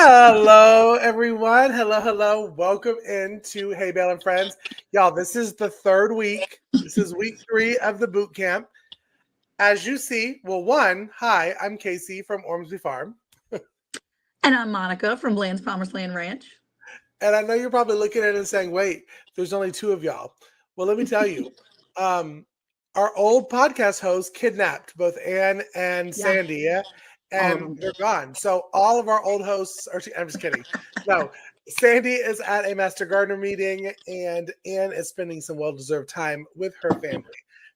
Hello, everyone. Hello. Welcome into Hay Bale Friends. Y'all, this is the third week. This is week 3 of the boot camp. As you see, hi, I'm Casey from Ormsby Farm. And I'm Monica from Bland's Promised Land Ranch. And I know you're probably looking at it and saying, wait, there's only 2 of y'all. Well, let me tell you, our old podcast hosts kidnapped both Ann and Sandy. And they're gone. So all of our old hosts are, I'm just kidding. No, Sandy is at a Master Gardener meeting and Ann is spending some well-deserved time with her family.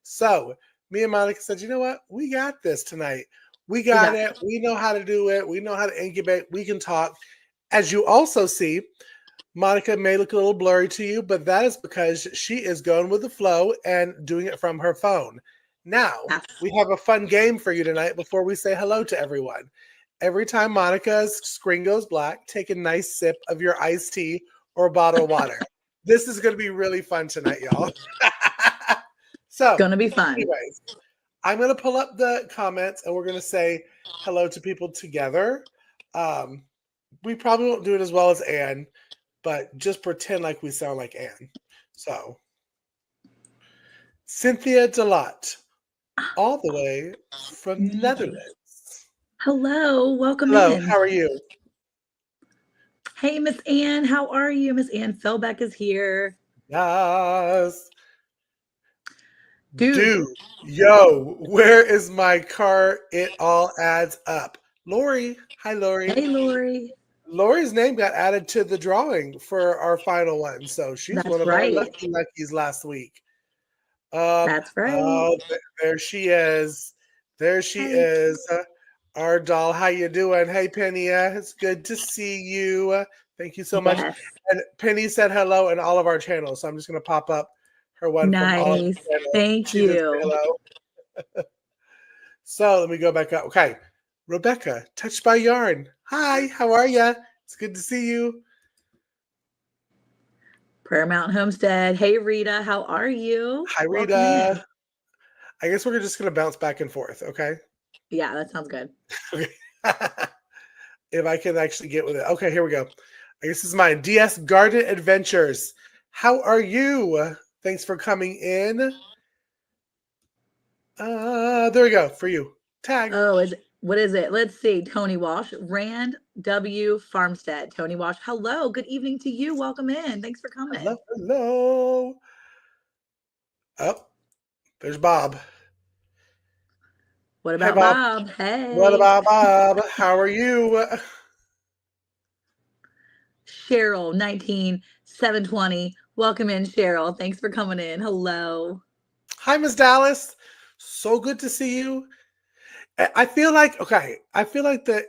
So me and Monica said, you know what? We got this tonight. We got it. We know how to do it. We know how to incubate. We can talk. As you also see, Monica may look a little blurry to you, but that is because she is going with the flow and doing it from her phone. Now, we have a fun game for you tonight before we say hello to everyone. Every time Monica's screen goes black, take a nice sip of your iced tea or a bottle of water. This is going to be really fun tonight, y'all. So, going to be fun. Anyways, I'm going to pull up the comments and we're going to say hello to people together. We probably won't do it as well as Ann, but just pretend like we sound like Ann. So, Cynthia Delot, all the way from the Netherlands. Hello, welcome in. Hello, how are you? Hey, Miss Ann, how are you? Miss Ann Philbeck is here. Yes. Dude, yo, where is my car? It all adds up. Lori, hi Lori. Hey, Lori. Lori's name got added to the drawing for our final one, so she's one of our luckies last week. That's right. Oh, there she is. There she is. Our doll. How you doing? Hey, Penny. It's good to see you. Thank you so much. And Penny said hello in all of our channels, so I'm just going to pop up her one from all of the channels. Thank you. Hello. So let me go back up. Okay. Rebecca, Touched by Yarn. Hi, how are you? It's good to see you. Prayer Mountain Homestead. Hey, Rita, how are you? Hi, Rita. I guess we're just going to bounce back and forth, okay? Yeah, that sounds good. Okay. If I can actually get with it. Okay, here we go. I guess this is mine. DS Garden Adventures. How are you? Thanks for coming in. There we go. For you. Tag. Oh, what is it? Let's see. Tony Walsh. Rand W. Farmstead. Tony Walsh. Hello. Good evening to you. Welcome in. Thanks for coming. Hello. Oh, there's Bob. What about Bob? Hey. What about Bob? How are you? Cheryl, 19720. Welcome in, Cheryl. Thanks for coming in. Hello. Hi, Miss Dallas. So good to see you. I feel like the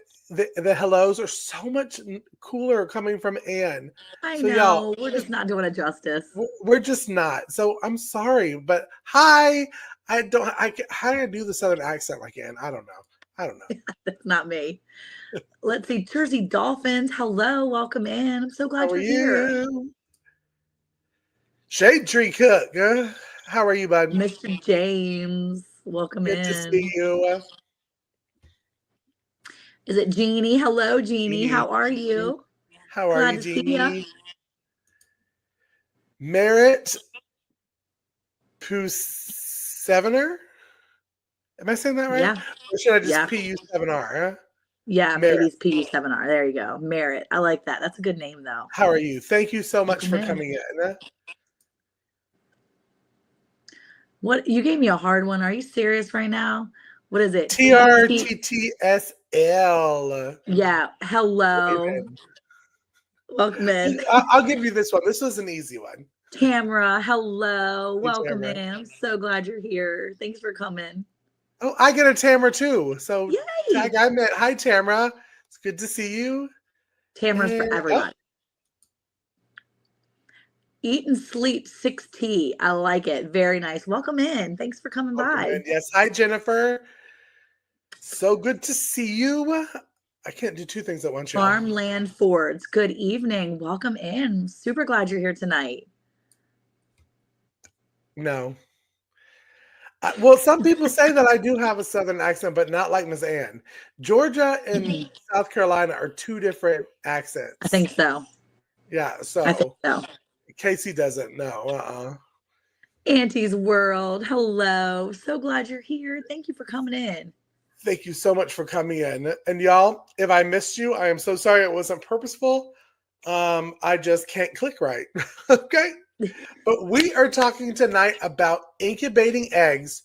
hellos are so much cooler coming from Ann. I know. We're just not doing it justice. We're just not. So I'm sorry, but hi. How do I do the Southern accent like Ann? I don't know. That's not me. Let's see. Jersey Dolphins. Hello. Welcome in. I'm so glad you're here. Shade Tree Cook. How are you, bud? Mr. James. Welcome in. Good to see you. Is it Jeannie? Hello, Jeannie. How are you? How are you, Jeannie? Merritt P7er? Am I saying that right? Yeah. Or should I just PU7R? Huh? Yeah, maybe it's PU7R. There you go. Merritt. I like that. That's a good name, though. How are you? Thank you so much for coming in. What? You gave me a hard one. Are you serious right now? What is it? TRTTSL. Yeah. Hello. Welcome in. I'll give you this one. This was an easy one. Tamara, hello. Welcome in. I'm so glad you're here. Thanks for coming. Oh, I get a Tamara too. So tag I met. Hi, Tamara. It's good to see you. Tamara's for everyone. Eat and Sleep 6T. I like it. Very nice. Welcome in. Thanks for coming by. Yes. Hi, Jennifer. So good to see you. I can't do 2 things at once. Farmland Fords. Good evening. Welcome in. Super glad you're here tonight. No. Well, some people say that I do have a Southern accent, but not like Miss Ann. Georgia and Mhm. South Carolina are two different I accents. think so. Yeah, I think so so. Casey doesn't know. Auntie's World. Hello. So glad you're here. Thank you for coming in. Thank you so much for coming in. And y'all, if I missed you, I am so sorry it wasn't purposeful. I just can't click right. Okay. But we are talking tonight about incubating eggs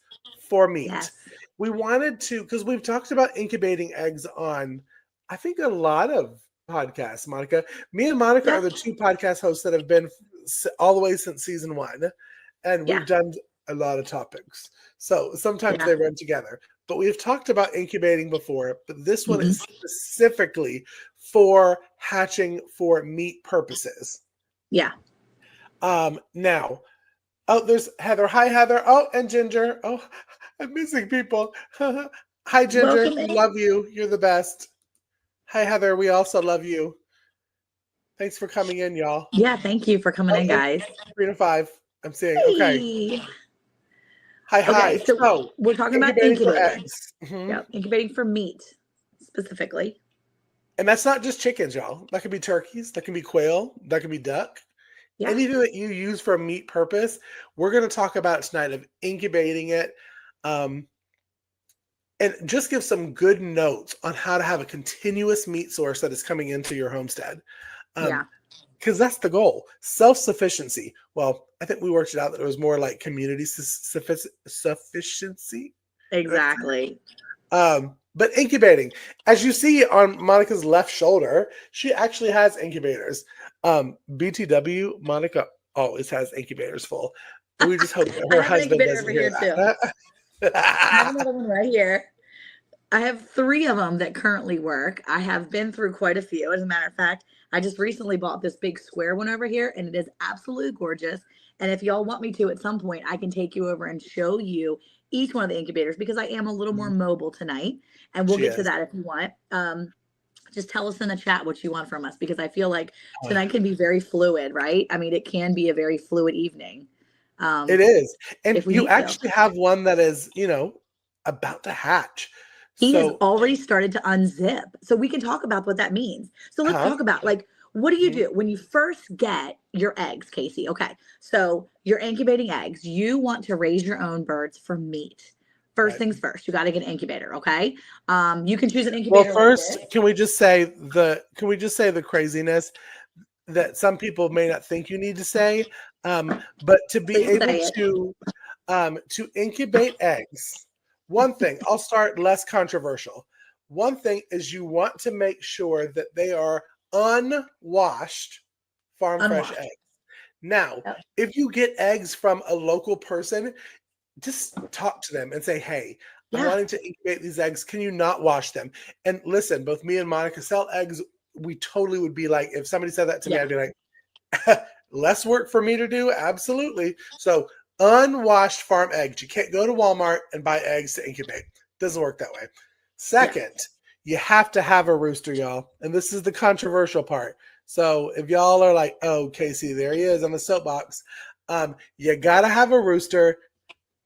for meat. Yes. We wanted to, because we've talked about incubating eggs on, I think, a lot of podcasts, Monica. Me and Monica are Yeah. the two podcast hosts that have been all the way since season one, and Yeah. we've done a lot of topics. So sometimes Yeah. they run together. But we've talked about incubating before, but this one Hmm. is specifically for hatching for meat purposes. Yeah. Now, oh, there's Heather. Hi, Heather. Oh, and Ginger. Oh, I'm missing people. Hi, Ginger. Welcome We in. love you. You're the best. Hi, Heather. We also love you. Thanks for coming in, y'all. Yeah. Thank you for coming Oh, in, and guys. 3 to 5. I'm seeing. Okay. Hey. Hi, Okay. hi. So So, we're talking about incubating for incubating. eggs. Mhm. Yeah. Incubating for meat specifically. And that's not just chickens, y'all. That could be turkeys. That can be quail. That can be duck. Yeah. Anything that you use for a meat purpose, we're going to talk about tonight of incubating it. Um, and just give some good notes on how to have a continuous meat source that is coming into your homestead. Yeah. Because that's the goal, self-sufficiency. Well, I think we worked it out that it was more like community sufficiency. Exactly. But incubating, as you see on Monica's left shoulder, she actually has incubators. BTW, Monica always has incubators full. We just hope that I her have an husband incubator doesn't over hear here too. I have that. another one right here. I have three of them that currently work. I have been through quite a few. As a matter of fact, I just recently bought this big square one over here, and it is absolutely gorgeous. And if y'all want me to at some point, I can take you over and show you each one of the incubators because I am a little more mobile tonight. And we'll She get to is. that if you want. Just tell us in the chat what you want from us because I feel like Uh, tonight can be very fluid, right? I mean, it can be a very fluid evening It um, is. And if we you need to. actually have one that is, about to hatch. He has So, already started to unzip. So we can talk about what that means. So let's huh? talk about like what do you Mhm. do when you first get your eggs, Casey? Okay. So you're incubating eggs. You want to raise your own birds for meat. First Right. things first, you got to get an incubator, okay? You can choose an Well, incubator like first, this. can we just say the craziness that some people may not think you need to say, but to be Please able say it. to incubate eggs, one thing, I'll start less controversial. One thing is you want to make sure that they are unwashed farm fresh Unwashed. eggs. Now, Yep. if you get eggs from a local person, just talk to them and say, "Hey, I'm Yeah. wanting to incubate these eggs. Can you not wash them?" And listen, both me and Monica sell eggs. We totally would be like, if somebody said that to me, Yeah. I'd be like, less work for me to do. Absolutely. So unwashed farm eggs. You can't go to Walmart and buy eggs to incubate. Doesn't work that way. Yeah. Second, you have to have a rooster, y'all. And this is the controversial part. So if y'all are like, oh, Casey, there he is on the soapbox. You gotta have a rooster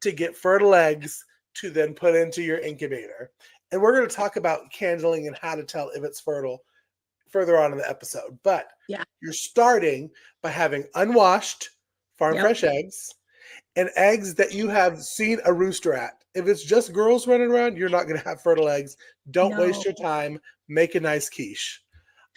to get fertile eggs to then put into your incubator. And we're going to talk about candling and how to tell if it's fertile further on in the episode. But Yeah. you're starting by having unwashed farm Yep. fresh eggs and eggs that you have seen a rooster at. If it's just girls running around, you're not going to have fertile eggs. Don't waste No. your time. Make a nice quiche.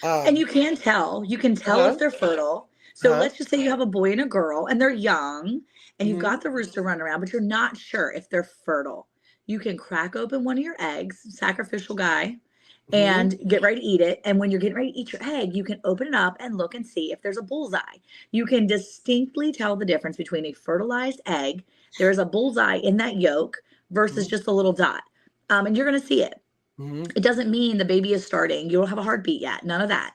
And Um, you can tell huh, if they're fertile. So huh. let's just say you have a boy and a girl and they're young and you've Hmm. got the rooster running around, but you're not sure if they're fertile. You can crack open one of your eggs, sacrificial guy, Hmm. and get ready to eat it. And when you're getting ready to eat your egg, you can open it up and look and see if there's a bullseye. You can distinctly tell the difference between a fertilized egg, there's a bullseye in that yolk versus Hmm. just a little dot. And you're going to see it. Hmm. It doesn't mean the baby is starting. You don't have a heartbeat yet. None of that.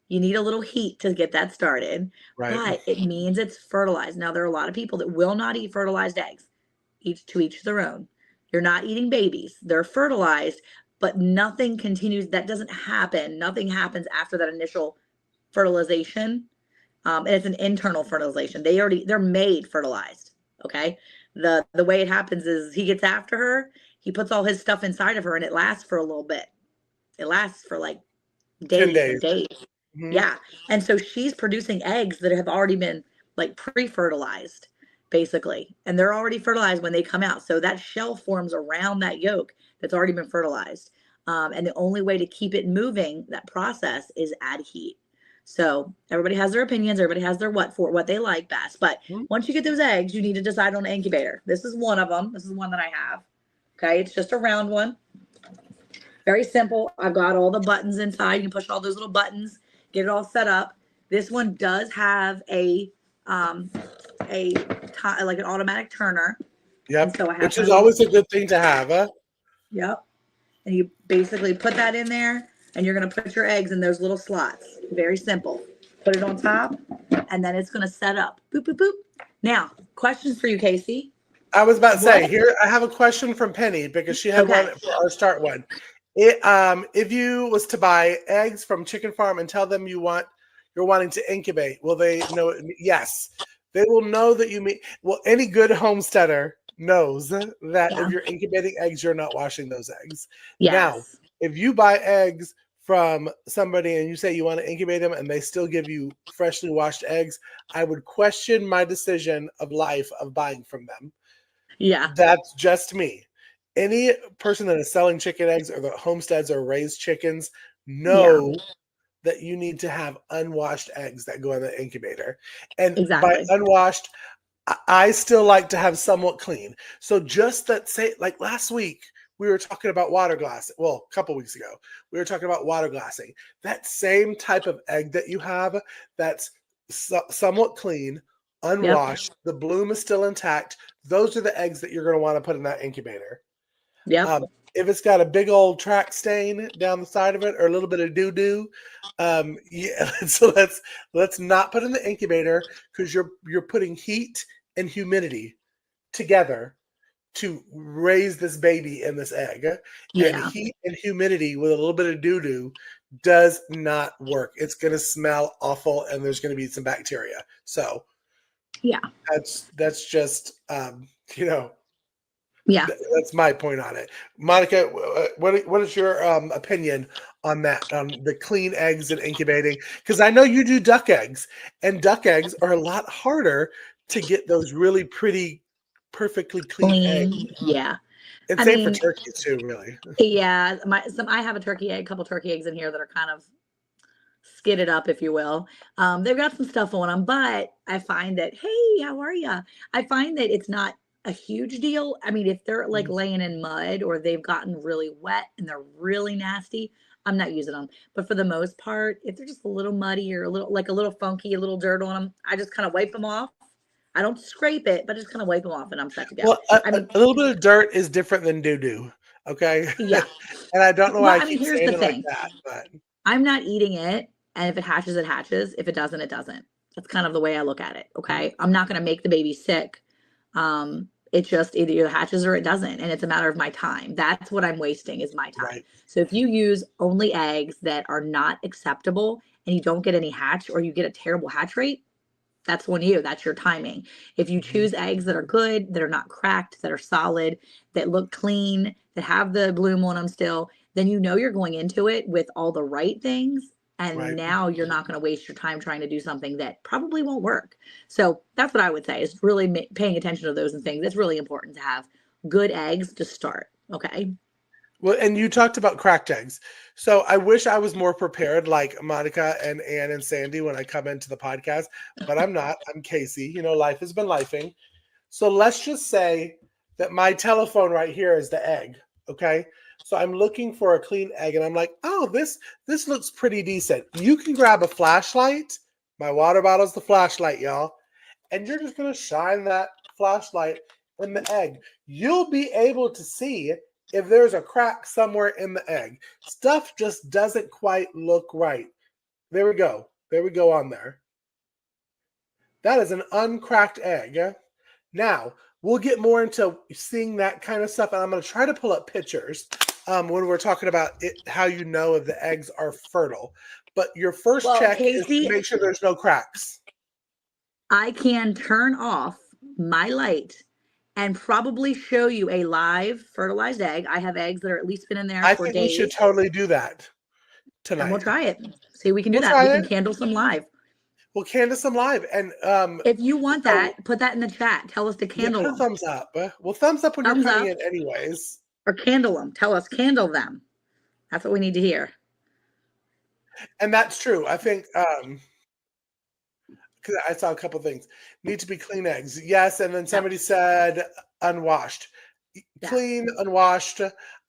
You need a little heat to get that started, Right. but it means it's fertilized. Now, there are a lot of people that will not eat fertilized eggs, each their own. You're not eating babies, they're fertilized, but nothing continues. That doesn't happen. Nothing happens after that initial fertilization. And it's an internal fertilization. They're made fertilized. Okay. The way it happens is he gets after her, he puts all his stuff inside of her, and it lasts for a little bit. It lasts for like 10 days and days. days. Mhm. Yeah. And so she's producing eggs that have already been like pre-fertilized, basically. And they're already fertilized when they come out. So that shell forms around that yolk that's already been fertilized. And the only way to keep it moving, that process, is add heat. So everybody has their opinions, everybody has their what they like best. But Mhm. once you get those eggs, you need to decide on an incubator. This is one of them. This is one that I have. Okay, it's just a round one. Very simple. I've got all the buttons inside. You can push all those little buttons, get it all set up. This one does have um like an automatic turner. And Yep. so I have Which my is little, always a good thing to have, huh? yep. And you basically put that in there and you're gonna put your eggs in those little slots. Very simple. Put it on top and then it's gonna set up. Boop, boop, boop. Now, questions for you, Casey. I was about to say, What? here I have a question from Penny because she had one Okay. for our start one. If you was to buy eggs from Chicken Farm and tell them you're wanting to incubate, will they know it? Yes, they will know that you mean. Well, any good homesteader knows that if Yeah. you're incubating eggs, you're not washing those eggs. Now, Yes. if you buy eggs from somebody and you say you want to incubate them and they still give you freshly washed eggs, I would question my decision of life of buying from them. Yeah. That's just me. Any person that is selling chicken eggs or the homesteads or raised chickens Yeah. know that you need to have unwashed eggs that go in the incubator. And by Exactly. unwashed, I still like to have somewhat clean. So just that, say, like last week, we were talking about water glass. Well, a couple weeks ago, we were talking about water glassing. That same type of egg that you have that's somewhat clean, Yep. unwashed, the bloom is still intact. Those are the eggs that you're going to want to put in that incubator. Yep. If it's got a big old track stain down the side of it or a little bit of doo-doo, yeah, so let's not put in the incubator because you're putting heat and humidity together to raise this baby in this egg. And Yeah. heat and humidity with a little bit of doo-doo does not work. It's going to smell awful and there's going to be some bacteria. So Yeah. that's just you know, Yeah. that's my point on it. Monica, what is your opinion on that, on the clean eggs and incubating? Because I know you do duck eggs, and duck eggs are a lot harder to get those really pretty, perfectly clean eggs. Clean. Yeah. And I same for mean, turkeys too, really. yeah, I have a couple turkey eggs in here that are kind of skidded up, if you will. They've got some stuff on them, but I find that, hey, how are you? I find that it's not a huge deal. I mean, if they're like laying in mud or they've gotten really wet and they're really nasty, I'm not using them. But for the most part, if they're just a little muddy or a little funky, a little dirt on them, I just kind of wipe them off. I don't scrape it, but I just kind of wipe them off and I'm set to go. Well, I mean, a little bit of dirt is different than doo-doo, okay? yeah. And I don't know why Well, I I mean, keep here's saying the it like thing. that, but I'm not eating it, and if it hatches, it hatches. If it doesn't, it doesn't. That's kind of the way I look at it. Okay, I'm not going to make the baby sick. It just either hatches or it doesn't, and it's a matter of my time. That's what I'm wasting is my time. right. So if you use only eggs that are not acceptable and you don't get any hatch or you get a terrible hatch rate, that's on you. That's your timing. If you Mhm. choose eggs that are good, that are not cracked, that are solid, that look clean, that have the bloom on them still, then you know you're going into it with all the right things. And Right. now you're not going to waste your time trying to do something that probably won't work. So that's what I would say is really paying attention to those and things. It's really important to have good eggs to start. Okay. Well, and you talked about cracked eggs. So I wish I was more prepared like Monica and Ann and Sandy when I come into the podcast, but I'm not. I'm Casey. You know, life has been lifing. So let's just say that my telephone right here is the egg. Okay. So I'm looking for a clean egg and I'm like, oh, this looks pretty decent. You can grab a flashlight. My water bottle's the flashlight, y'all. And you're just gonna shine that flashlight in the egg. You'll be able to see if there's a crack somewhere in the egg. Stuff just doesn't quite look right. There we go. There we go on there. That is an uncracked egg. Now, we'll get more into seeing that kind of stuff, and I'm going to try to pull up pictures when we're talking about it, how you know if the eggs are fertile. But your first Well, check is to Casey, make sure there's no cracks. I can turn off my light and probably show you a live fertilized egg. I have eggs that are at least been in there I for think we should days, totally do that and we'll tonight. try it. See, we can do We'll that. We try can it. candle some live. We'll canvas them live. And If you want so that, put that in the chat. Tell us to yeah, candle put a them. thumbs up. Well, thumbs up when you're Thumbs coming up in anyways. or candle them. Tell us candle them. That's what we need to hear. And that's true. I think because I saw a couple things. Need to be clean eggs. Yes, and then somebody said unwashed. Yeah. Clean, unwashed.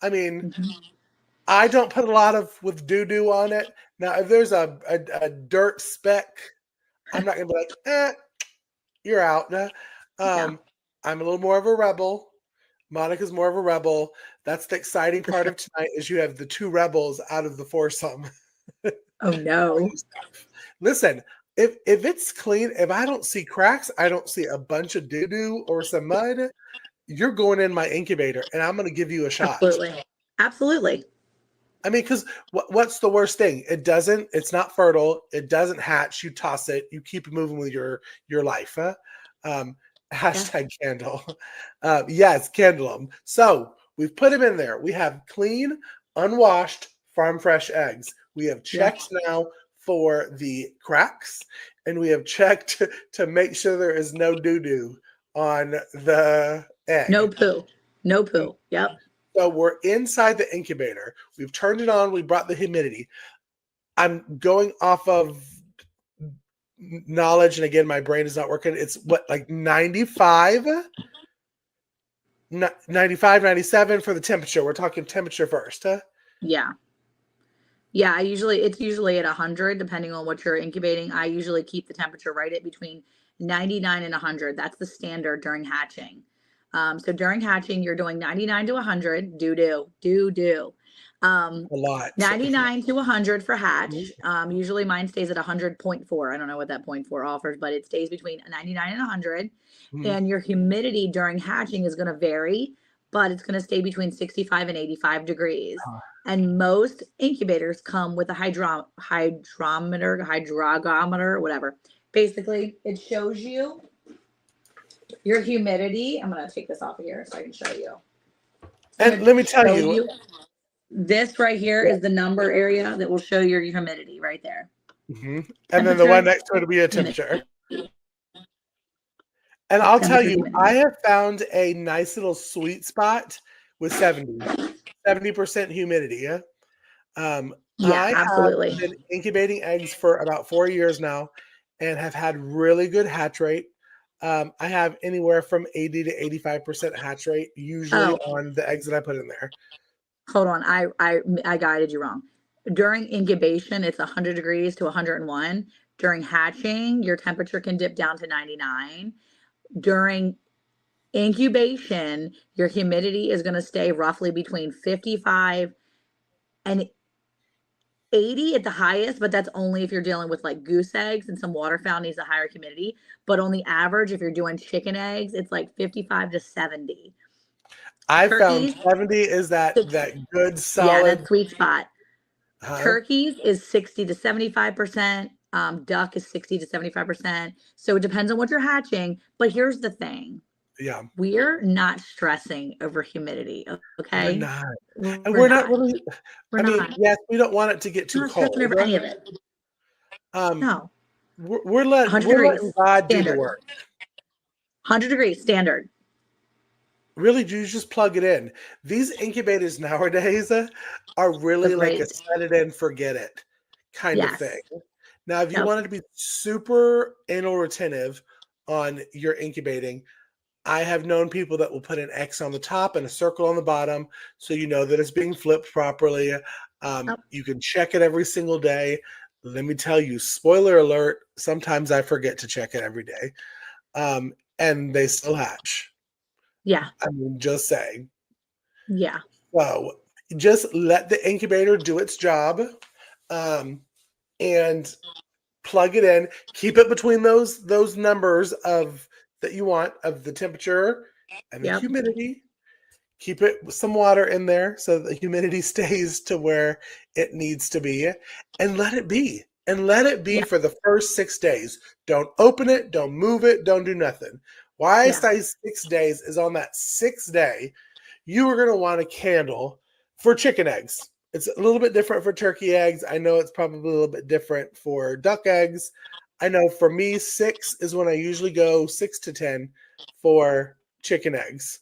I mean, Mhm. I don't put a lot of with doo-doo on it. Now, if there's a dirt speck, I'm not gonna be like, you're out. Yeah. I'm a little more of a rebel. Monica's more of a rebel. That's the exciting part of tonight is you have the two rebels out of the foursome. Oh no. Listen, if it's clean, if I don't see cracks, I don't see a bunch of doo-doo or some mud, you're going in my incubator and I'm going to give you a shot. Absolutely. Absolutely. I mean, because what's the worst thing? It's not fertile. It doesn't hatch. You toss it. You keep moving with your life. Hashtag candle. Yes, candle them. So we've put them in there. We have clean, unwashed, farm fresh eggs. We have checked now for the cracks, and we have checked to make sure there is no doo-doo on the egg. No poo. No poo. Yep. So we're inside the incubator. We've turned it on. We brought the humidity. I'm going off of knowledge, and again, my brain is not working. It's what, like 95, 97 for the temperature. We're talking temperature first, huh? Yeah. Yeah, it's usually at 100, depending on what you're incubating. I usually keep the temperature right at between 99 and 100. That's the standard during hatching. So during hatching, you're doing 99 to 100, do. A lot. 99 to 100 for hatch. Usually mine stays at 100.4. I don't know what that 0.4 offers, but it stays between 99 and 100. And your humidity during hatching is going to vary, but it's going to stay between 65 and 85 degrees. And most incubators come with a hydrogometer, whatever. Basically, it shows you your humidity. I'm going to take this off of here so I can show you. And let me tell you, this right here is the number area that will show your humidity right there. And then the one next to it will be a temperature. And I'll tell you, I have found a nice little sweet spot with 70% humidity. Yeah, absolutely. I've been incubating eggs for about 4 years now and have had really good hatch rate. I have anywhere from 80 to 85% hatch rate usually on the eggs that I put in there. Hold on, I guided you wrong. During incubation, it's 100 degrees to 101. During hatching, your temperature can dip down to 99. During incubation, your humidity is going to stay roughly between 55 and 80 at the highest, but that's only if you're dealing with like goose eggs, and some waterfowl needs a higher humidity. But on the average, if you're doing chicken eggs, it's like 55 to 70. I found 70 is that good solid. Yeah, that sweet spot. Turkeys is 60 to 75%. Duck is 60 to 75%. So it depends on what you're hatching. But here's the thing. Yeah. We're not stressing over humidity. Okay. We're not. And we're not really. Yes, we don't want it to get too cold. Over any of it. No. We're letting God do the work. 100 degrees standard. Really, you just plug it in. These incubators nowadays are really like a set it and forget it kind of thing. Now, if you wanted to be super anal retentive on your incubating, I have known people that will put an X on the top and a circle on the bottom so you know that it's being flipped properly. You can check it every single day. Let me tell you, spoiler alert, sometimes I forget to check it every day. And they still hatch. Yeah. I mean, just saying. Yeah. So just let the incubator do its job and plug it in. Keep it between those numbers of that you want of the temperature and the humidity. Keep it with some water in there so the humidity stays to where it needs to be, and let it be. And let it be for the first 6 days. Don't open it. Don't move it. Don't do nothing. Why I Yeah. say 6 days is on that 6th day, you are going to want a candle for chicken eggs. It's a little bit different for turkey eggs. I know it's probably a little bit different for duck eggs. I know for me, 6 is when I usually go 6 to 10 for chicken eggs.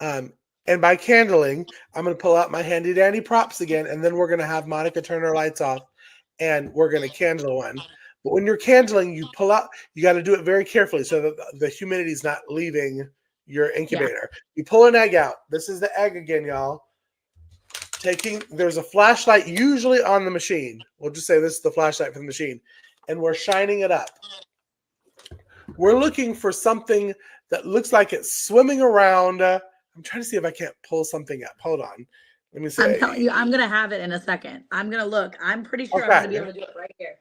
And by candling, I'm going to pull out my handy dandy props again, and then we're going to have Monica turn her lights off, and we're going to candle one. But when you're candling, you pull out, you got to do it very carefully so that the humidity is not leaving your incubator. You pull an egg out. This is the egg again, y'all. There's a flashlight usually on the machine. We'll just say this is the flashlight for the machine. And we're shining it up. We're looking for something that looks like it's swimming around. I'm trying to see if I can't pull something up. Hold on. Let me see. I'm telling you, I'm going to have it in a second. I'm going to look. I'm pretty sure I'm going to be able to do it right here.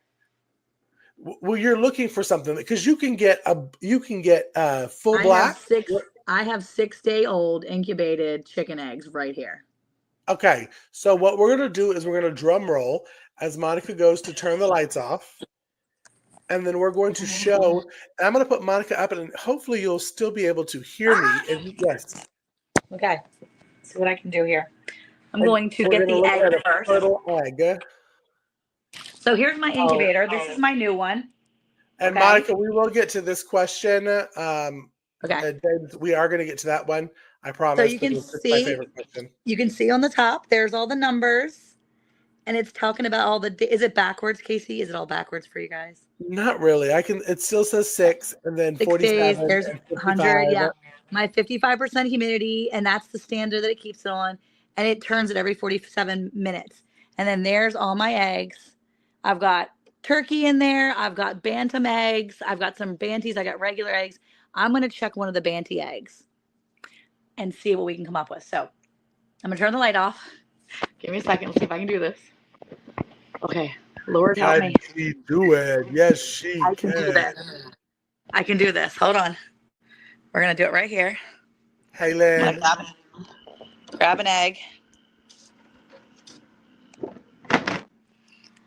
Well, you're looking for something because you can get full black. I have 6-day-old incubated chicken eggs right here. Okay, so what we're going to do is we're going to drum roll as Monica goes to turn the lights off. And then we're going to show, and I'm going to put Monica up, and hopefully you'll still be able to hear me. Yes. Okay, let's see what I can do here. I'm going to get the egg first. Fertile egg. So here's my incubator. This is my new one. And okay. Monica, we will get to this question. Okay. We are going to get to that one. I promise. So you can see, my favorite question. You can see on the top, there's all the numbers, and it's talking about all the. Is it backwards, Casey? Is it all backwards for you guys? Not really. It still says 6, and then 6 47. days. There's 100. Yeah, my 55% humidity, and that's the standard that it keeps it on, and it turns it every 47 minutes. And then there's all my eggs. I've got turkey in there. I've got bantam eggs. I've got some banties. I got regular eggs. I'm going to check one of the banty eggs and see what we can come up with. So I'm going to turn the light off. Give me a second. Let's see if I can do this. Okay. Lord help me. Can she do it? Yes, she can. I can do this. I can do this. Hold on. We're going to do it right here. Hey, Lynn. Grab an egg.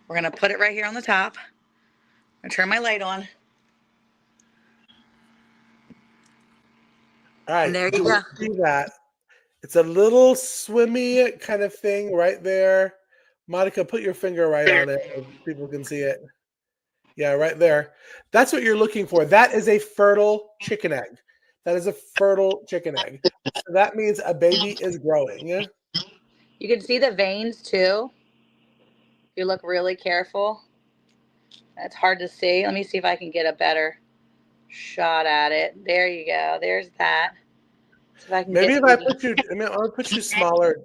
We're going to put it right here on the top. I'm going to turn my light on. All right. And there you go. See that? It's a little swimmy kind of thing right there. Monica, put your finger right on it so people can see it. Yeah, right there. That's what you're looking for. That is a fertile chicken egg. That is a fertile chicken egg. So that means a baby is growing. Yeah? You can see the veins too. If you look really careful. It's hard to see. Let me see if I can get a better shot at it. There you go. There's that. So I'll put you smaller.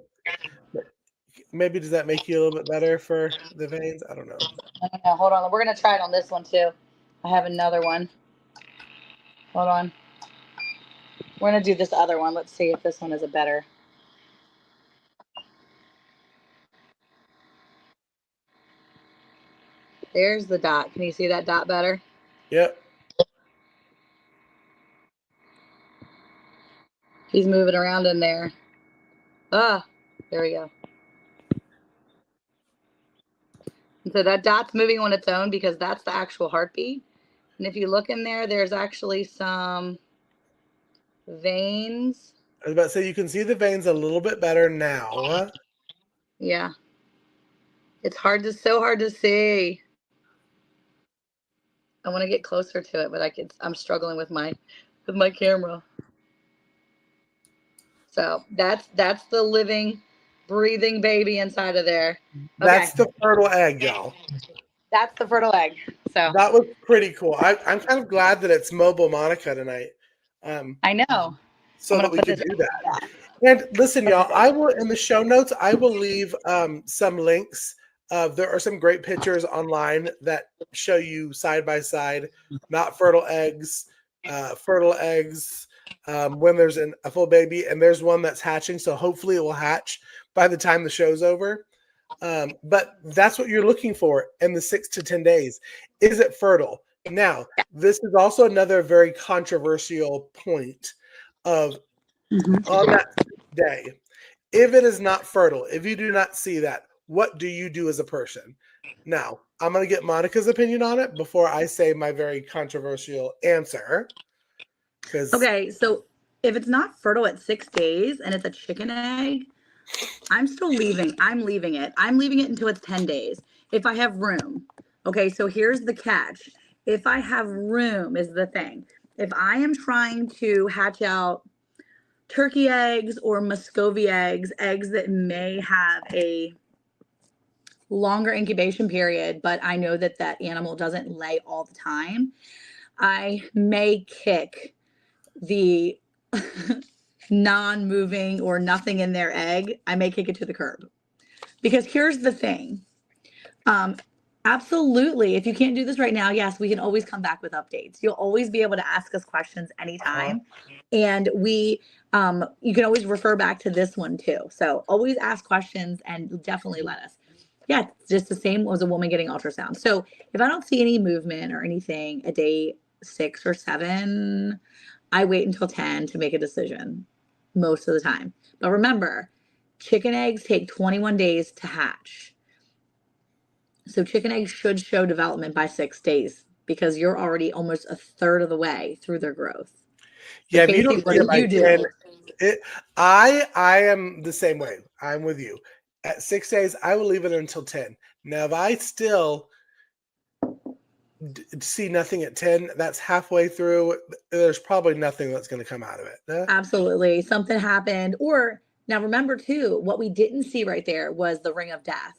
Maybe does that make you a little bit better for the veins? I don't know. I don't know. Hold on. We're going to try it on this one too. I have another one. Hold on. We're going to do this other one. Let's see if this one is a better. There's the dot. Can you see that dot better? Yep. He's moving around in there. Ah, there we go. And so that dot's moving on its own because that's the actual heartbeat. And if you look in there, there's actually some veins. I was about to say you can see the veins a little bit better now. Yeah. It's so hard to see. I want to get closer to it, but I'm struggling with my camera. So that's the living, breathing baby inside of there. Okay. That's the fertile egg, y'all. That's the fertile egg. So that was pretty cool. I'm kind of glad that it's mobile Monica tonight. I know. So that we could do that. And listen, y'all, I will in the show notes, I will leave some links. There are some great pictures online that show you side by side, not fertile eggs, fertile eggs, when there's a full baby, and there's one that's hatching. So hopefully it will hatch by the time the show's over. But that's what you're looking for in the 6 to 10 days. Is it fertile? Now, this is also another very controversial point of on that day. If it is not fertile, if you do not see that, what do you do as a person? Now, I'm going to get Monica's opinion on it before I say my very controversial answer. Okay, so if it's not fertile at 6 days and it's a chicken egg, I'm still leaving. I'm leaving it. I'm leaving it until it's 10 days. If I have room. Okay, so here's the catch. If I have room is the thing. If I am trying to hatch out turkey eggs or Muscovy eggs, eggs that may have a longer incubation period, but I know that that animal doesn't lay all the time, I may kick the non-moving or nothing in their egg. I may kick it to the curb. Because here's the thing. Um, absolutely. If you can't do this right now, yes, we can always come back with updates. You'll always be able to ask us questions anytime. And you can always refer back to this one too. So always ask questions and definitely let us. Yeah, it's just the same as a woman getting ultrasound. So if I don't see any movement or anything at day 6 or 7, I wait until 10 to make a decision most of the time. But remember, chicken eggs take 21 days to hatch. So chicken eggs should show development by 6 days because you're already almost a third of the way through their growth. So Yeah, if you Casey, don't what see do it by you 10, do? I am the same way. I'm with you. At 6 days, I will leave it until 10. Now, if I still see nothing at 10, that's halfway through. There's probably nothing that's going to come out of it. Absolutely. Something happened. Or now remember too, what we didn't see right there was the ring of death.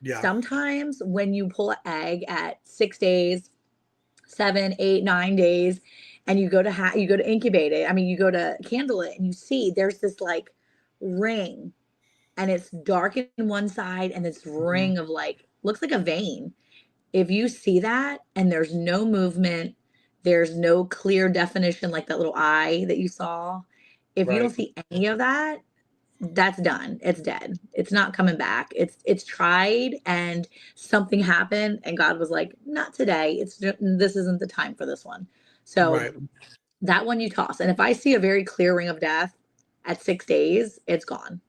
Yeah. Sometimes when you pull an egg at 6 days, 7, 8, 9 days, and you go to incubate it. I mean, you go to candle it and you see there's this like ring and it's dark in one side and this ring of like, looks like a vein. If you see that and there's no movement, there's no clear definition like that little eye that you saw. If you Right. don't see any of that, that's done. It's dead. It's not coming back. It's tried and something happened and God was like, not today. This isn't the time for this one. So Right. that one you toss. And if I see a very clear ring of death at 6 days, it's gone.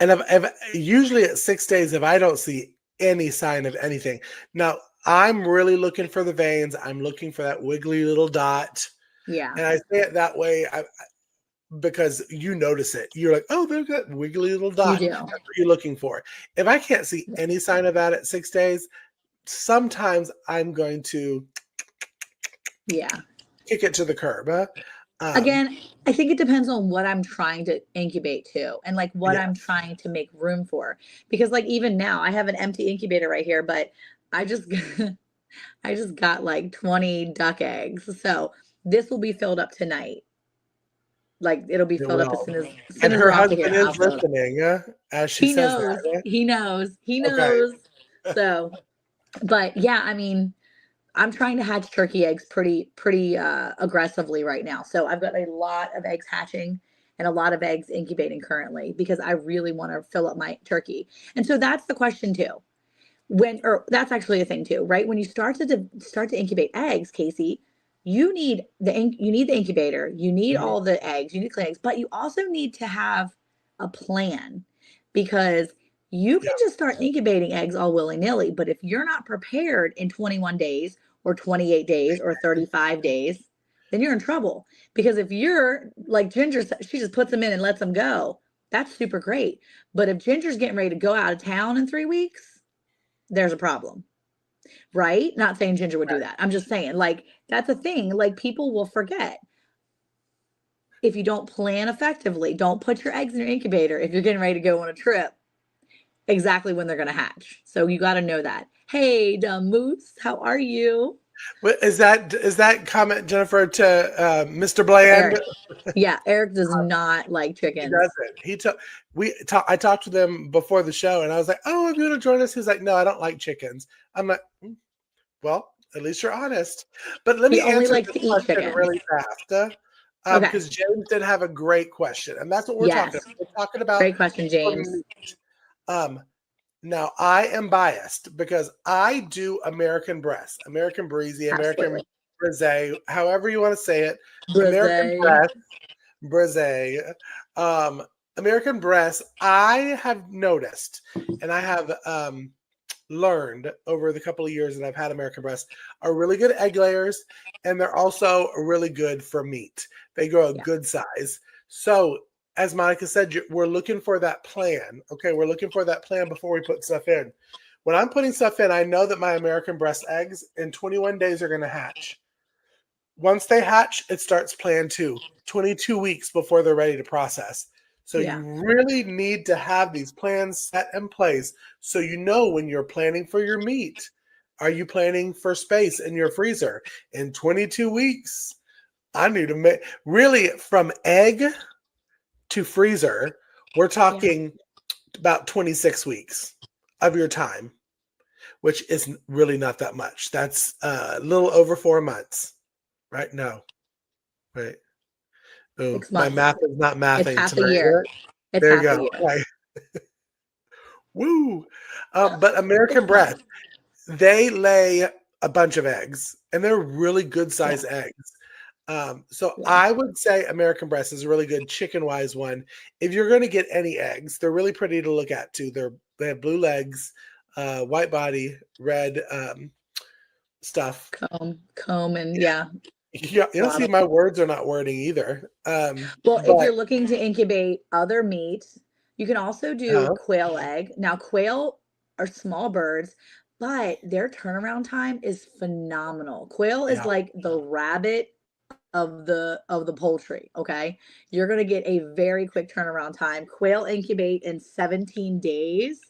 And if usually at 6 days, if I don't see any sign of anything, now I'm really looking for the veins. I'm looking for that wiggly little dot. Yeah. And I say it that way because you notice it. You're like, oh, there's that wiggly little dot. You do. That's what you're looking for. If I can't see any sign of that at 6 days, sometimes I'm going to kick it to the curb. Again, I think it depends on what I'm trying to incubate too and like what I'm trying to make room for. Because like even now I have an empty incubator right here, but I just I just got like 20 duck eggs. So this will be filled up tonight. Like it'll be filled up as soon And as her we're off of here. husband is listening as she He says knows. that. He knows. He Okay. knows. So, but yeah, I mean, I'm trying to hatch turkey eggs pretty aggressively right now. So I've got a lot of eggs hatching and a lot of eggs incubating currently because I really want to fill up my turkey. And so that's the question too. Or that's actually a thing too, right? When you start to incubate eggs, Casey, you need the incubator, you need all the eggs, you need clean eggs, but you also need to have a plan because you can just start incubating eggs all willy-nilly, but if you're not prepared in 21 days or 28 days or 35 days, then you're in trouble. Because if you're like Ginger, she just puts them in and lets them go. That's super great. But if Ginger's getting ready to go out of town in 3 weeks, there's a problem, right? Not saying Ginger would do that. I'm just saying, like, that's a thing. Like, people will forget. If you don't plan effectively, don't put your eggs in your incubator if you're getting ready to go on a trip exactly when they're going to hatch. So you got to know that. Hey, dumb moose, how are you? Is that comment, Jennifer, to Mr. Bland? Eric. Yeah, Eric does not like chickens. He doesn't. I talked to them before the show, and I was like, "Oh, I'm going to join us." He's like, "No, I don't like chickens." I'm like, "Well, at least you're honest." But let me answer this question really fast, because James did have a great question, and that's what we're talking about. We're talking about great question, James. Now I am biased because I do American breast, American breezy, American brisée, however you want to say it, American breast. Brisé. American breast, I have noticed, and I have learned over the couple of years that I've had American breasts are really good egg layers, and they're also really good for meat. They grow a Yeah. good size. So, as Monica said, we're looking for that plan. Okay, we're looking for that plan before we put stuff in. When I'm putting stuff in, I know that my American breast eggs in 21 days are going to hatch. Once they hatch, it starts plan 2, 22 weeks before they're ready to process. So you Yeah. really need to have these plans set in place so you know when you're planning for your meat. Are you planning for space in your freezer? In 22 weeks, I need to make really from egg to freezer, we're Yeah. talking about 26 weeks of your time, which is really not that much. That's a little over 4 months, right? No, right. Oh, 6 my months. math is not It's mathing half a tonight year. yet. It's There you half a go. year. Okay. Woo. But It's American fine. breast, they lay a bunch of eggs, and they're really good Yeah. size eggs. So Yeah. I would say American breast is a really good chicken wise one. If you're going to get any eggs, they're really pretty to look at too. They have blue legs, white body, red stuff. Comb, and yeah, Yeah, you don't see bottom. my words are not wording either. Well, if But you're looking to incubate other meat, you can also do uh, quail egg. Now, quail are small birds, but their turnaround time is phenomenal. Quail is yeah, like the rabbit of the poultry, okay? You're going to get a very quick turnaround time. Quail incubate in 17 days.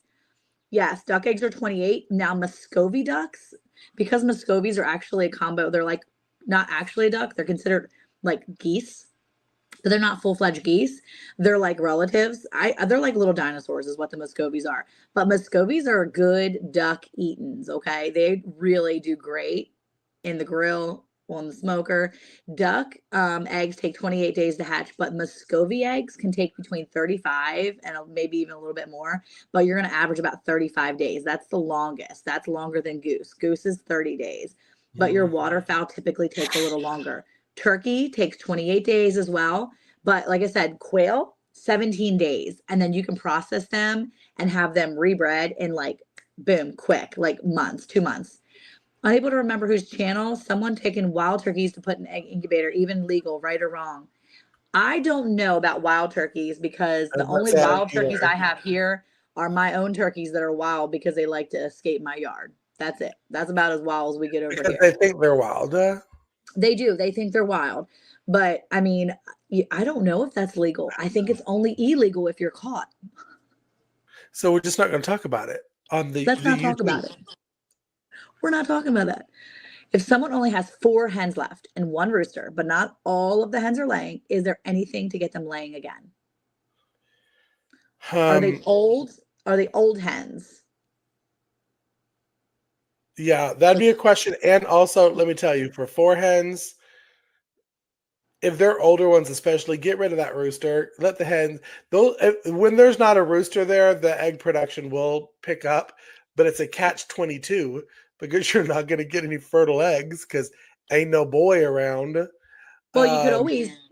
Yes, duck eggs are 28. Now, Muscovy ducks, because Muscovies are actually a combo, they're like not actually a duck, they're considered like geese, but they're not full-fledged geese. They're like relatives. They're like little dinosaurs is what the Muscovies are. But Muscovies are good duck eatins, okay? They really do great in the grill, on the smoker. Duck eggs take 28 days to hatch, but Muscovy eggs can take between 35 and maybe even a little bit more, but you're going to average about 35 days. That's the longest. That's longer than goose. Goose is 30 days, but your mhm. waterfowl typically take a little longer. Turkey takes 28 days as well. But like I said, quail, 17 days. And then you can process them and have them rebred in like, boom, quick, like months, 2 months. Unable to remember whose channel, someone taking wild turkeys to put in egg incubator, even legal, right or wrong. I don't know about wild turkeys because I the was about to only say I don't wild turkeys I either. have here are my own turkeys that are wild because they like to escape my yard. That's it. That's about as wild as we get over Because they here. think they're wild. They do. They think they're wild. But I mean, I don't know if that's legal. I think it's only illegal if you're caught. So we're just not going to talk about it on Let's the not talk YouTube. about it. We're not talking about that. If someone only has 4 hens left and 1 rooster, but not all of the hens are laying, is there anything to get them laying again? Are they Um, old? Are they old hens? yeah, that'd be a question. And also, let me tell you, for 4 hens, if they're older ones, especially, get rid of that rooster. Let the hens. Those when there's not a rooster there, the egg production will pick up, but it's a catch 22 because you're not going to get any fertile eggs because ain't no boy around. Well, Um,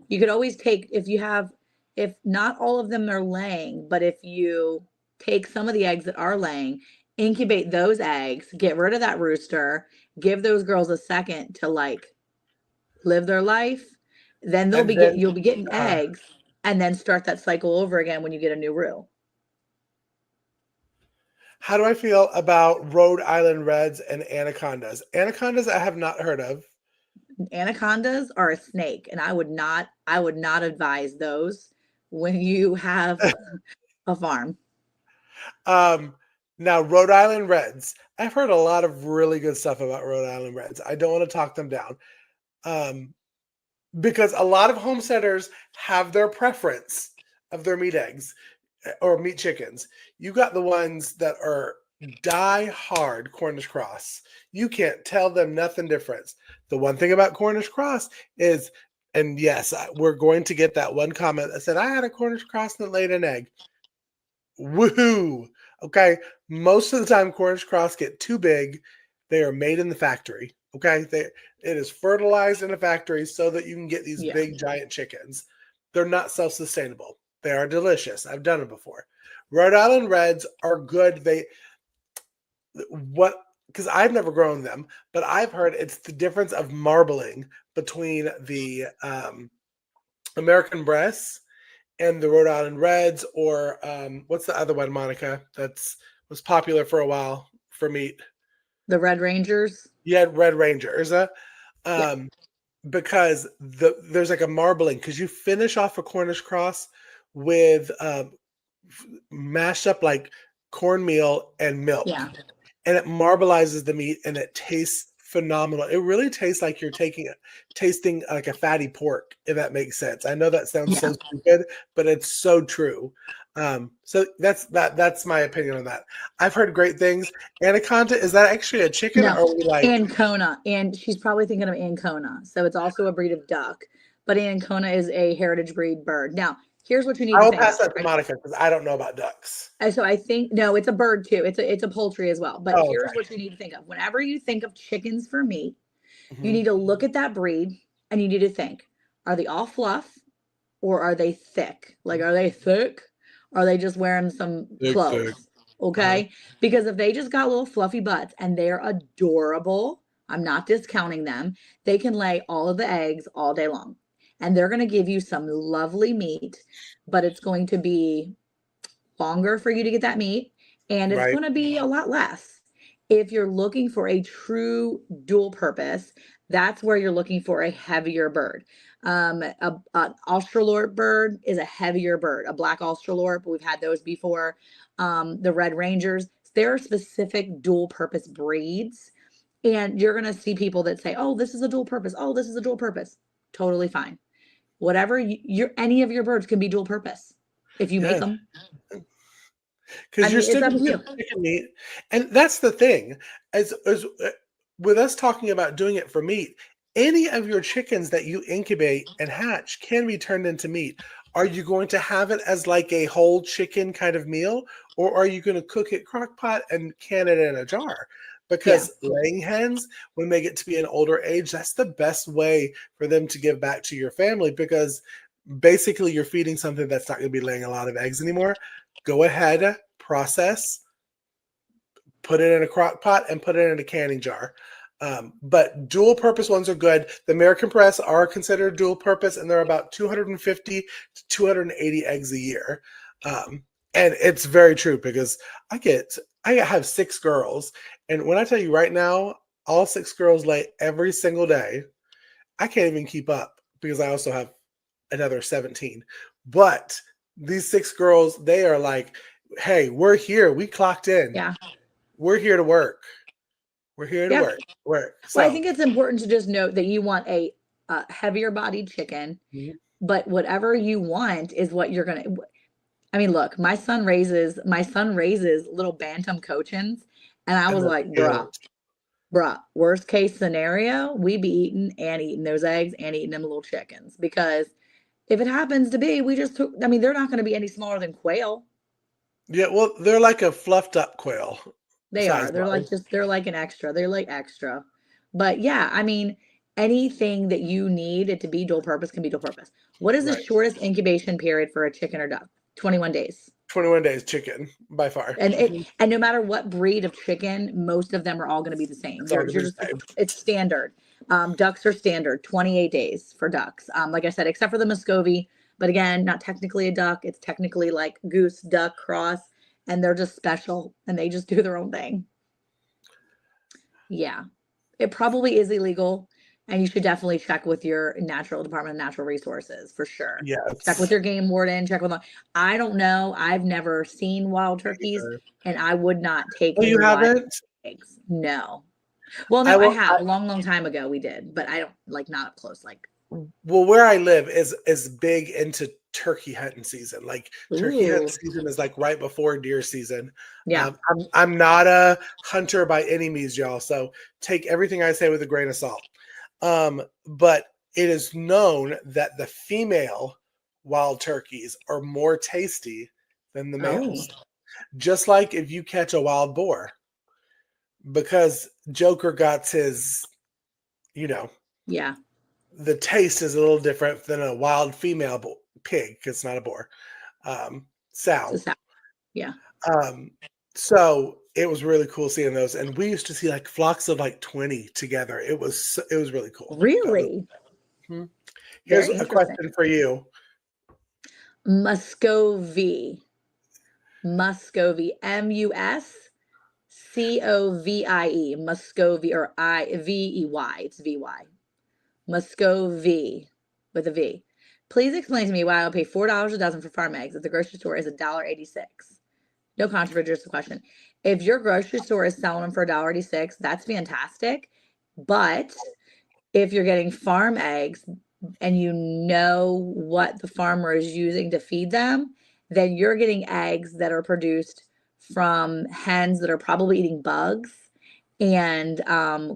you could always take if not all of them are laying, but if you take some of the eggs that are laying, incubate those eggs, get rid of that rooster, give those girls a second to like live their life, then and then, you'll be getting uh, eggs and then start that cycle over again when you get a new roux. how do I feel about Rhode Island Reds and anacondas? Anacondas, I have not heard of. Anacondas are a snake, and I would not advise those when you have a farm. Um, Now, Rhode Island Reds. I've heard a lot of really good stuff about Rhode Island Reds. I don't want to talk them down um, because a lot of homesteaders have their preference of their meat eggs or meat chickens. You got the ones that are die hard Cornish cross. You can't tell them nothing different. The one thing about Cornish cross is, and yes, we're going to get that one comment that said, I had a Cornish cross that laid an egg. Woohoo! Okay, most of the time Cornish cross get too big. They are made in the factory. Okay, it is fertilized in a factory so that you can get these Yeah. big giant chickens. They're not self-sustainable. They are delicious. I've done it before. Rhode Island Reds are good. what, because I've never grown them, but I've heard it's the difference of marbling between the American breasts and the Rhode Island Reds, or what's the other one, Monica? That's was popular for a while for meat. The Red Rangers. You had Red Rangers, Yeah. um, because there's like a marbling because you finish off a Cornish cross with mashed up like cornmeal and milk, Yeah. and it marbleizes the meat, and it tastes phenomenal. It really tastes like you're tasting like a fatty pork, if that makes sense. I know that sounds so Yeah. stupid, but it's so true. So that's my opinion on that. I've heard great things. Anaconda, is that actually a chicken, No, or are we like Ancona, and she's probably thinking of Ancona. So it's also a breed of duck, but Ancona is a heritage breed bird. Now, here's what you need I to will think pass of. that to Monica because I don't know about ducks. So I think no, it's a bird too. It's a poultry as well. But Oh, here's okay. what you need to think of. Whenever you think of chickens for meat, you Hmm. need to look at that breed and you need to think, are they all fluff or are they thick? Like, are they thick? Are they just wearing some Thick. clothes? Uh-huh. Okay. Because if they just got little fluffy butts and they're adorable, I'm not discounting them, they can lay all of the eggs all day long. And they're going to give you some lovely meat, but it's going to be longer for you to get that meat and it's Right. going to be a lot less. If you're looking for a true dual purpose, that's where you're looking for a heavier bird. An Australorp bird is a heavier bird, a black Australorp. We've had those before. The Red Rangers, there are specific dual purpose breeds. And you're going to see people that say, oh, this is a dual purpose. Oh, this is a dual purpose. Totally fine. Whatever any of your birds can be dual purpose if you make Yeah. them. I Because you're mean, it's still up going to to you. get chicken meat, and that's the thing. As with us talking about doing it for meat, any of your chickens that you incubate and hatch can be turned into meat. Are you going to have it as like a whole chicken kind of meal, or are you going to cook it crock pot and can it in a jar? Yeah. Because laying hens, when they get to be an older age, that's the best way for them to give back to your family, because basically you're feeding something that's not going to be laying a lot of eggs anymore. Go ahead, process, put it in a crock pot, and put it in a canning jar. But dual purpose ones are good. The American Press are considered dual purpose, and they're about 250 to 280 eggs a year. And it's very true because I have 6 girls, and when I tell you right now, all 6 girls lay every single day. I can't even keep up because I also have another 17. But these 6 girls, they are like, hey, we're here. We clocked in. Yeah. We're here to work. We're here to Yeah. work. Work. Well, I So think it's important to just note that you want a heavier bodied chicken, mhm. but whatever you want is what you're going to. I mean, look, my son raises little bantam cochins, and I And was they're like, bruh, cute. worst case scenario, we be eating those eggs and eating them little chickens because if it happens to be, we just took. I mean, they're not going to be any smaller than quail. Yeah, well, they're like a fluffed up quail They size are. wise. They're like an extra. They're like extra. But yeah, I mean, anything that you need it to be dual purpose can be dual purpose. What is the Right. shortest incubation period for a chicken or duck? 21 days. 21 days chicken by far. And no matter what breed of chicken, most of them are all going to be the same. It's all gonna You're be the just same. it's standard. Ducks are standard, 28 days for ducks. Like I said, except for the Muscovy, but again, not technically a duck. It's technically like goose duck cross, and they're just special and they just do their own thing. Yeah. It probably is illegal, and you should definitely check with your natural Department of Natural Resources for sure. Check with Yes. your game warden, check with I don't know. I've never seen wild turkeys, and I would not take Oh, you any wild haven't? eggs. No. Well, I no, I will. have. A long, long time ago we did, but I don't like not up close like Well, where I live is big into turkey hunting season. Like turkey hunting ooh. season is like right before deer season. Yeah. I'm not a hunter by any means, y'all. So take everything I say with a grain of salt. But it is known that the female wild turkeys are more tasty than the Oh. males. Just like if you catch a wild boar, because Joker got his, you know, Yeah. the taste is a little different than a wild female pig. It's not a boar. It's a Sow. sow. Yeah. Um, so it was really cool seeing those. And we used to see like flocks of like 20 together. It was really cool. Really? Mhm. Here's Very a interesting. question for you. Muscovy. Muscovy. Muscovie. Muscovy or Vey. It's VY. Muscovy with a V. Please explain to me why I'll pay $4 a dozen for farm eggs at the grocery store is $1.86. No controversy, just a question. If your grocery store is selling them for $1.86, that's fantastic. But if you're getting farm eggs and you know what the farmer is using to feed them, then you're getting eggs that are produced from hens that are probably eating bugs and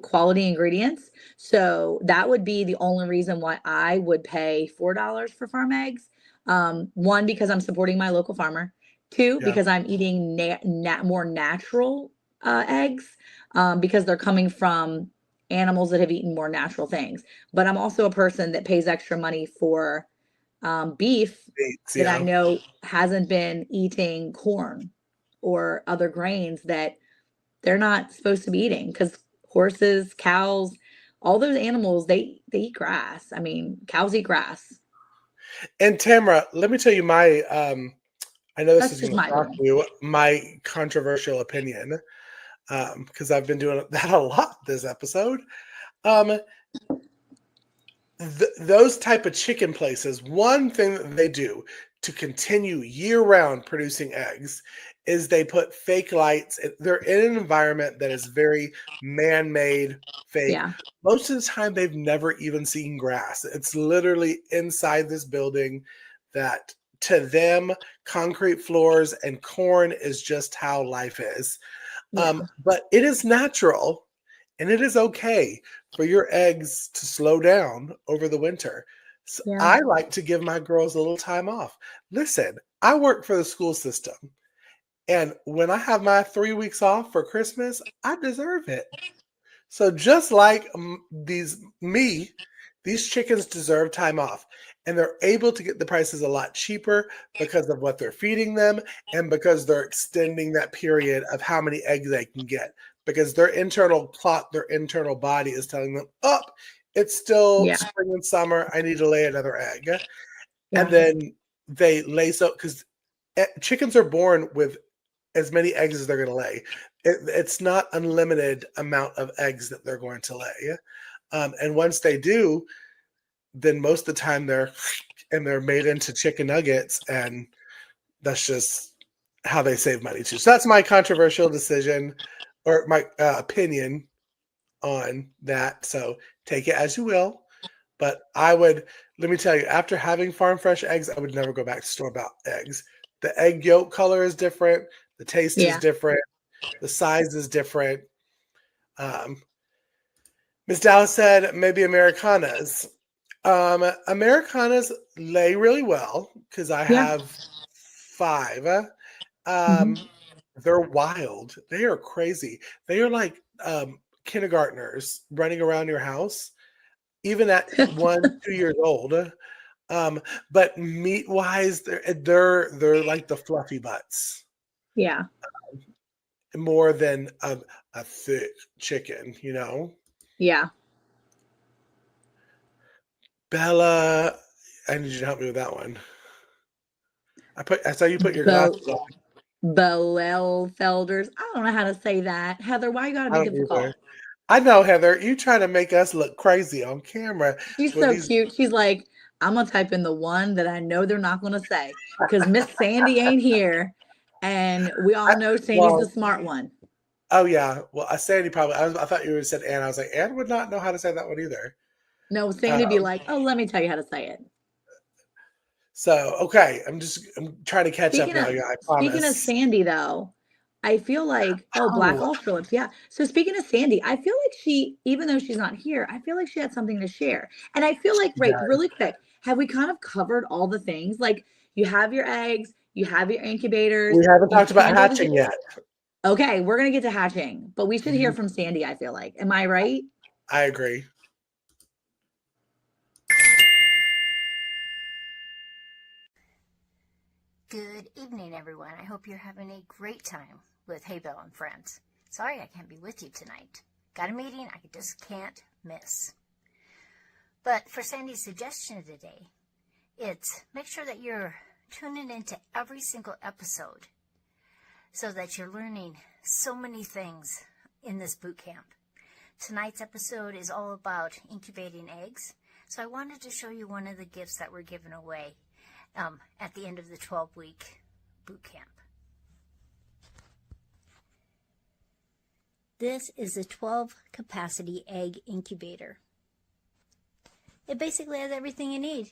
quality ingredients. So that would be the only reason why I would pay $4 for farm eggs. One, because I'm supporting my local farmer. Two, Yeah. because I'm eating more natural eggs because they're coming from animals that have eaten more natural things. But I'm also a person that pays extra money for beef Dates, that I yeah. know hasn't been eating corn or other grains that they're not supposed to be eating because horses, cows, all those animals, they eat grass. I mean, cows eat grass. And Tamara, let me tell you my I know this That's is just going to my shock opinion. you, my controversial opinion, because I've been doing that a lot this episode. Um, those type of chicken places, one thing that they do to continue year round producing eggs is they put fake lights. They're in an environment that is very man-made, fake. Yeah. Most of the time, they've never even seen grass. It's literally inside this building that to them, concrete floors and corn is just how life is. Yeah. But it is natural and it is okay for your eggs to slow down over the winter. So Yeah. I like to give my girls a little time off. Listen, I work for the school system, and when I have my 3 weeks off for Christmas, I deserve it. So just like these chickens deserve time off, and they're able to get the prices a lot cheaper because of what they're feeding them and because they're extending that period of how many eggs they can get. Because their internal clock, their internal body is telling them, "Up, it's still Yeah. spring and summer. I need to lay another egg," and Yeah. then they lay so because chickens are born with as many eggs as they're going to lay. It's not unlimited amount of eggs that they're going to lay. And once they do, then most of the time they're made into chicken nuggets, and that's just how they save money too. So that's my controversial decision or my opinion on that. So take it as you will. But let me tell you, after having farm fresh eggs, I would never go back to store bought eggs. The egg yolk color is different. The taste is Yeah. different. The size is different. Um, Miss Dallas said maybe Americanas. Americanas lay really well because I Yeah. have five. Hmm. Um, they're wild. They are crazy. They are like kindergartners running around your house, even at 1, 2 years old. But meat wise, they're like the fluffy butts Yeah. more than a thick chicken, you know. Yeah. Bella, I need you to help me with that one. I saw you put your Bo glasses on. Boelfelders. I don't know how to say that. Heather, why you gotta I be don't difficult? either. I know, Heather. You trying to make us look crazy on camera She's with so these. cute. She's like, I'm gonna type in the one that I know they're not gonna say because Miss Sandy ain't here, and we I, all know Sandy's the well, smart one. oh yeah. Well, I Sandy probably. I thought you would have said Anne. I was like, Anne would not know how to say that one either. No, Sandy be Um, like, oh, let me tell you how to say it. so okay, I'm trying to catch up Speaking now. of Yeah, I speaking of promise. Sandy though, I feel like black Oh, Australips, yeah. So speaking of Sandy, I feel like she, even though she's not here, I feel like she had something to share. And I feel like, she right, does. really quick, have we kind of covered all the things? Like you have your eggs, you have your incubators, We haven't you talked about handle the hatching yet. okay, we're gonna get to hatching, but we should hear Mhm. from Sandy, I feel like. Am I right? I agree. Good evening, everyone. I hope you're having a great time with Hay Bale and Friends. Sorry I can't be with you tonight. Got a meeting I just can't miss. But for Sandy's suggestion today, it's make sure that you're tuning into every single episode so that you're learning so many things in this boot camp. Tonight's episode is all about incubating eggs. So I wanted to show you one of the gifts that were given away at the end of the 12-week boot camp. This is a 12-capacity egg incubator. It basically has everything you need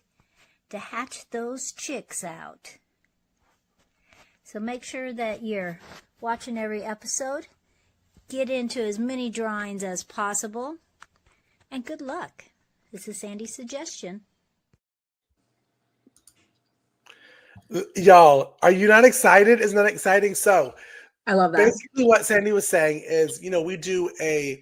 to hatch those chicks out. So make sure that you're watching every episode. Get into as many drawings as possible. And good luck. This is Sandy's suggestion. Y'all, are you not excited? Isn't that exciting? So I love that. basically what Sandy was saying is, we do a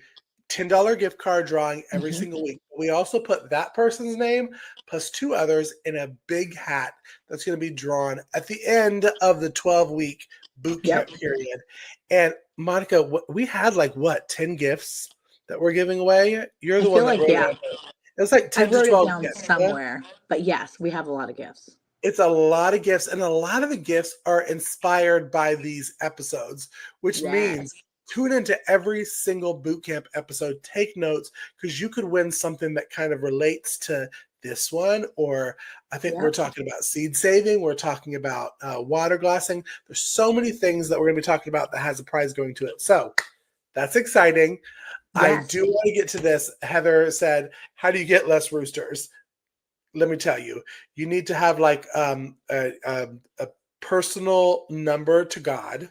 $10 gift card drawing every single week. We also put that person's name plus 2 others in a big hat that's going to be drawn at the end of the 12-week boot camp period. And Monica, we had 10 gifts that we're giving away? You're the one that wrote it. It was 10 I wrote to 12 it down gifts, somewhere. But yes, we have a lot of gifts. It's a lot of gifts, and a lot of the gifts are inspired by these episodes, which means tune into every single bootcamp episode, take notes, because you could win something that kind of relates to this one, or I think we're talking about seed saving, we're talking about water glassing. There's so many things that we're going to be talking about that has a prize going to it. So that's exciting. I do want to get to this. Heather said, how do you get less roosters? Let me tell you, you need to have a personal number to God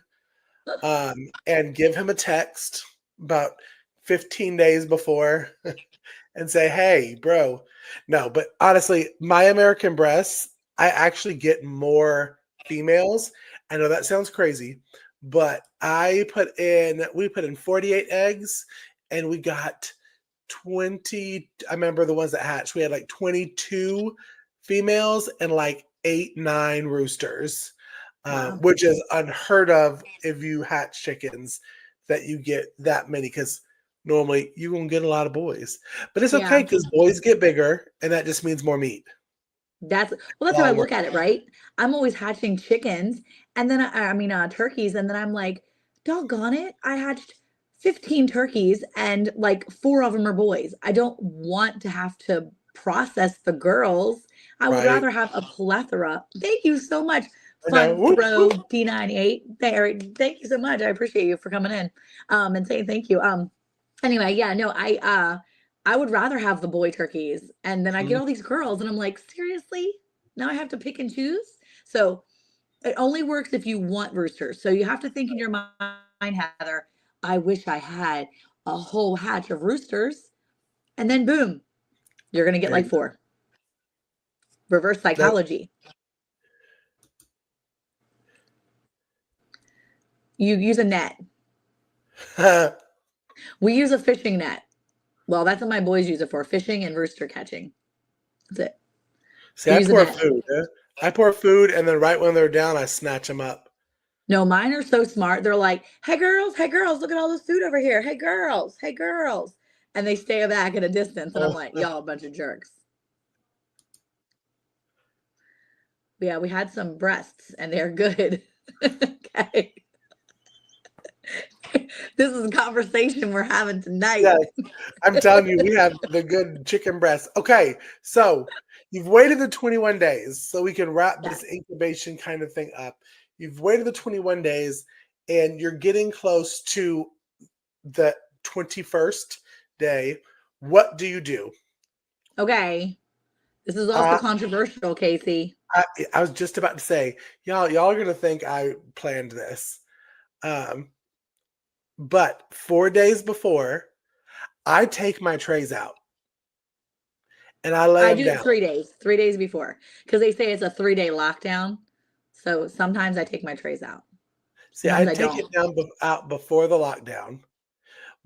and give him a text about 15 days before and say, hey, bro. No, but honestly, my American breasts, I actually get more females. I know that sounds crazy, but we put in 48 eggs and we got 20. I remember the ones that hatched. We had 22 females and 8, 9 roosters, which is unheard of if you hatch chickens that you get that many, because normally you're going to get a lot of boys. But it's okay because boys get bigger and that just means more meat. That's how I look at it, right? I'm always hatching chickens and then turkeys, and then I'm like, doggone it, I hatched 15 turkeys and 4 of them are boys. I don't want to have to process the girls. I would rather have a plethora. Thank you so much, Fun Throw D98. Thank you so much. I appreciate you for coming in and saying thank you. Anyway, I would rather have the boy turkeys, and then I get all these girls and I'm like, seriously? Now I have to pick and choose? So it only works if you want roosters. So you have to think in your mind, Heather, I wish I had a whole hatch of roosters, and then boom, you're going to get 4. Reverse psychology. You use a net. We use a fishing net. Well, that's what my boys use it for, fishing and rooster catching. That's it. See, I pour food. I pour food, and then right when they're down, I snatch them up. No, mine are so smart. They're like, hey, girls, look at all this food over here. Hey, girls. And they stay back at a distance, and I'm like, y'all a bunch of jerks. Yeah, we had some breasts, and they're good. Okay. This is a conversation we're having tonight. Yes, I'm telling you, we have the good chicken breasts. Okay, so you've waited the 21 days, so we can wrap this incubation kind of thing up. You've waited the 21 days, and you're getting close to the 21st day. What do you do? Okay. This is also controversial, Casey. I was just about to say, y'all are going to think I planned this. But 4 days before, I take my trays out. And I lay them down. I do 3 days before, because they say it's a 3-day lockdown. So sometimes I take my trays out. See, I take it out before the lockdown.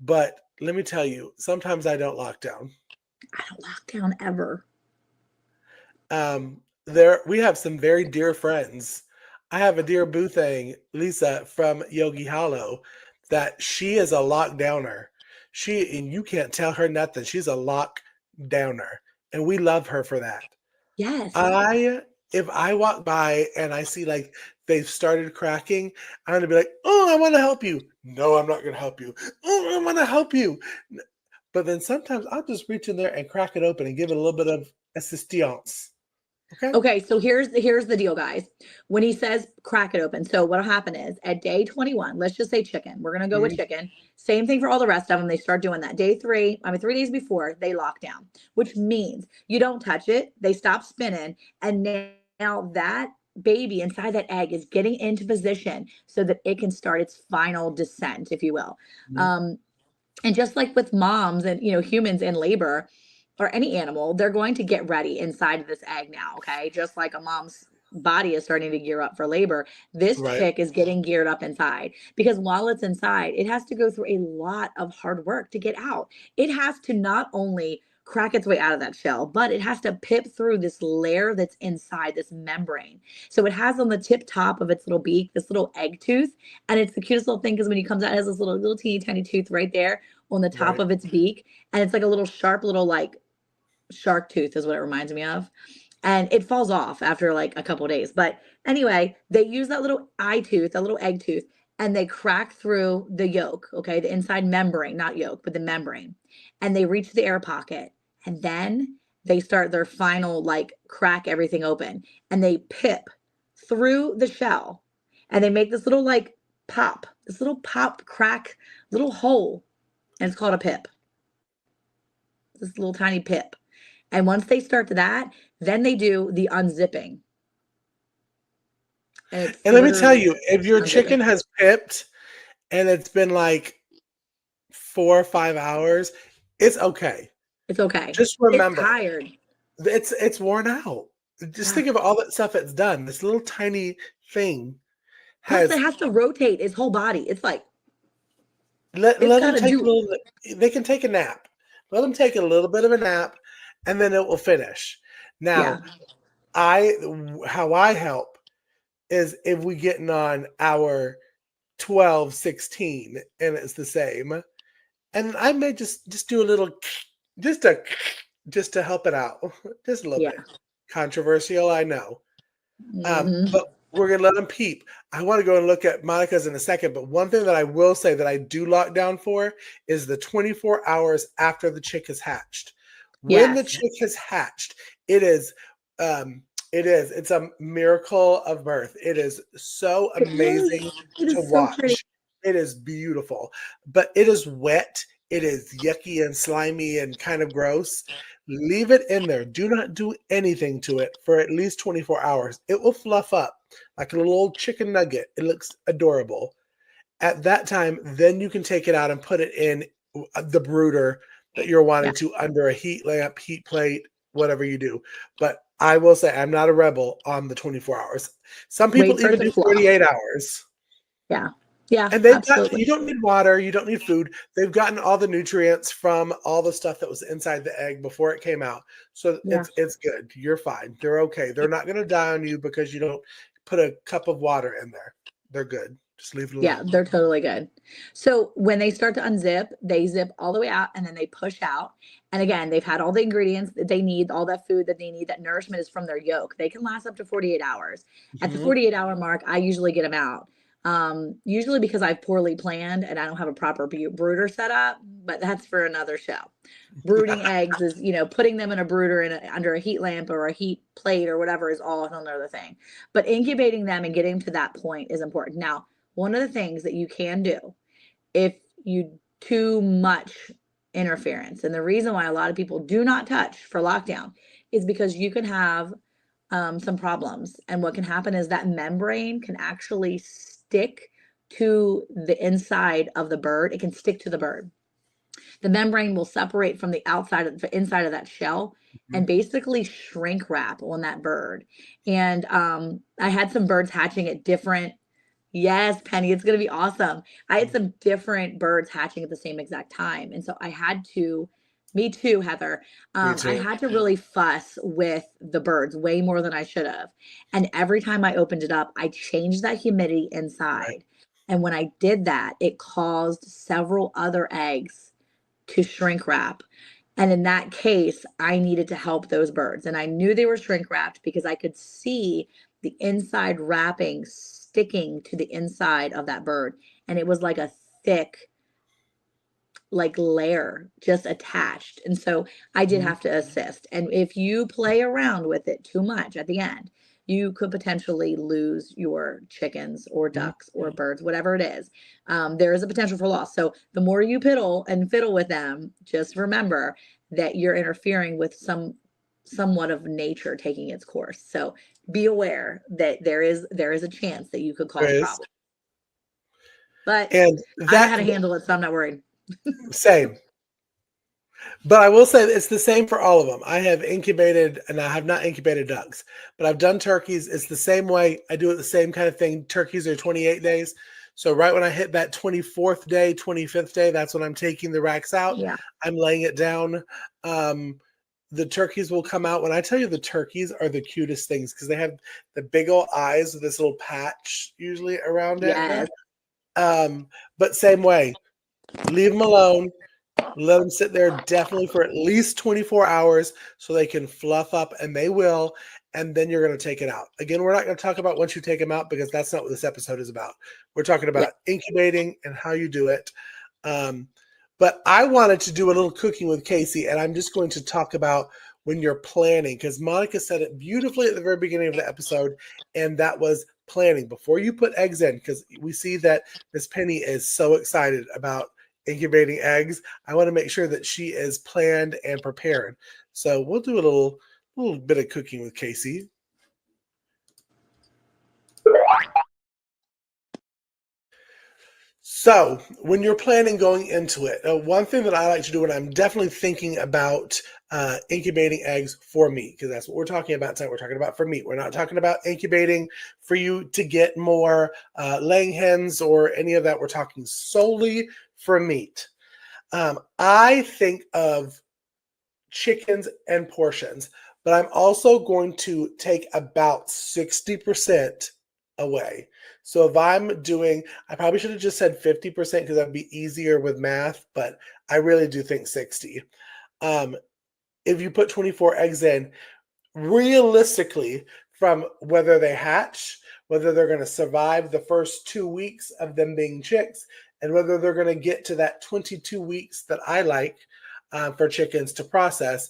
But let me tell you, sometimes I don't lock down. I don't lock down ever. We have some very dear friends I have a dear boo thing, Lisa from Yogi Hollow, that she is a lockdowner. And you can't tell her nothing. She's a lockdowner, and we love her for that. Yes. I if I walk by and I see like they've started cracking, I'm gonna be like, "Oh, I want to help you." No, I'm not gonna help you. Oh, I want to help you. But then sometimes I'll just reach in there and crack it open and give it a little bit of assistance. Okay. Okay, so here's the deal, guys. When he says crack it open, so what'll happen is at day 21, let's just say chicken. We're gonna go with Mhm. chicken. Same thing for all the rest of them. They start doing that. Day 3, I mean 3 days before, they lock down, which means you don't touch it. They stop spinning, and now that baby inside that egg is getting into position so that it can start its final descent, if you will. Mhm. Um, and just like with moms and humans in labor or any animal, they're going to get ready inside of this egg now. Okay, just like a mom's body is starting to gear up for labor, this Right. chick is getting geared up inside, because while it's inside, it has to go through a lot of hard work to get out. It has to not only crack its way out of that shell, but it has to pip through this layer that's inside this membrane. So it has on the tip top of its little beak this little egg tooth, and it's the cutest little thing because when he comes out, it has this little teeny tiny tooth right there on the top Right. of its beak, and it's like a little sharp little like shark tooth is what it reminds me of. And it falls off after like a couple of days. But anyway, they use that little eye tooth, that little egg tooth, and they crack through the yolk, okay, the inside membrane, not yolk, but the membrane. And they reach the air pocket. And then they start their final like crack everything open. And they pip through the shell. And they make this little like pop, this little pop crack, little hole. And it's called a pip. This little tiny pip. And once they start to that, then they do the unzipping. And it's And let me tell literally you, if your chicken unzipping. has pipped and it's been like 4 or 5 hours, it's okay. It's okay. Just It's remember, tired. it's worn out. Just Yeah. think of all that stuff it's done. This little tiny thing Plus, it has has to rotate its whole body. It's like, it's let got them to take a do, little. They can take a nap. Let them take a little bit of a nap, and then it will finish. yeah. Now, I how I help is if we getting on our 12, 16, and it's the same. And I may just do a little just to just to help it out. Just a little Yeah. bit. Controversial, I know. Hmm. But we're gonna let them peep. I want to go and look at Monica's in a second, but one thing that I will say that I do lock down for is the 24 hours after the chick has hatched. When the Yes. chick has hatched, it is it's a miracle of birth. It is so It is. amazing It to is so pretty. watch. It is beautiful, but it is wet. It is yucky and slimy and kind of gross. Leave it in there. Do not do anything to it for at least 24 hours. It will fluff up like a little old chicken nugget. It looks adorable. At that time, then you can take it out and put it in the brooder that you're Yeah. wanting to under a heat lamp, heat plate, whatever you do. But I will say I'm not a rebel on the 24 hours. Some Wait people for it even to do fluff. 48 hours. Yeah. Yeah. And they've got, Absolutely. you don't need water, you don't need food. They've gotten all the nutrients from all the stuff that was inside the egg before it came out. So Yeah. it's good. You're fine. They're okay. They're not going to die on you because you don't put a cup of water in there. They're good. Just leave it Yeah, alone. they're totally good. So when they start to unzip, they zip all the way out and then they push out. And again, they've had all the ingredients that they need, all that food that they need. That nourishment is from their yolk. They can last up to 48 hours. At the Mhm. 48-hour mark, I usually get them out. Usually because I've poorly planned and I don't have a proper brooder set up, but that's for another show. Brooding eggs is, putting them in a brooder under a heat lamp or a heat plate or whatever is all another thing. But incubating them and getting to that point is important. Now, one of the things that you can do if you too much interference, and the reason why a lot of people do not touch for lockdown is because you can have some problems. And what can happen is that membrane can actually stick to the inside of the bird. It can stick to the bird. The membrane will separate from the outside of the inside of that shell and Mhm. basically shrink wrap on that bird. And I had some birds hatching at different. Yes, Penny, it's gonna be awesome. I had some different birds hatching at the same exact time, and so I had to Me too, Heather. Me I too. had to really fuss with the birds way more than I should have. And every time I opened it up, I changed that humidity Right. inside. And when I did that, it caused several other eggs to shrink wrap. And in that case, I needed to help those birds. And I knew they were shrink wrapped because I could see the inside wrapping sticking to the inside of that bird. And it was like a thick, like layer just attached. And so I did Mhm. have to assist. And if you play around with it too much at the end, you could potentially lose your chickens or Mhm. ducks or birds, whatever it is. There is a potential for loss. So the more you piddle and fiddle with them, just remember that you're interfering with somewhat of nature taking its course. So be aware that there is a chance that you could cause There is. problems. But And I know how that to handle it, so I'm not worried. same. But I will say it's the same for all of them. I have incubated and I have not incubated ducks, but I've done turkeys. It's the same way. I do it the same kind of thing. Turkeys are 28 days. So right when I hit that 24th day, 25th day, that's when I'm taking the racks out. Yeah. I'm laying it down. The turkeys will come out. When I tell you the turkeys are the cutest things because they have the big old eyes with this little patch usually around it. Yes. But same way, leave them alone. Let them sit there definitely for at least 24 hours so they can fluff up, and they will. And then you're going to take it out. Again, we're not going to talk about once you take them out because that's not what this episode is about. We're talking Yeah. about incubating and how you do it. But I wanted to do a little cooking with Casey, and I'm just going to talk about when you're planning because Monica said it beautifully at the very beginning of the episode, and that was planning before you put eggs in because we see that Miss Penny is so excited about incubating eggs. I want to make sure that she is planned and prepared. So we'll do a little bit of cooking with Casey. So when you're planning going into it, one thing that I like to do when I'm definitely thinking about incubating eggs for meat, because that's what we're talking about tonight. We're talking about for meat. We're not talking about incubating for you to get more laying hens or any of that. We're talking solely for meat. I think of chickens and portions, but I'm also going to take about 60% away. So if I'm doing, I probably should have just said 50% because that'd be easier with math, but I really do think 60. Um, if you put 24 eggs in, realistically, from whether they hatch, whether they're going to survive the first 2 weeks of them being chicks, and whether they're going to get to that 22 weeks that I like for chickens to process,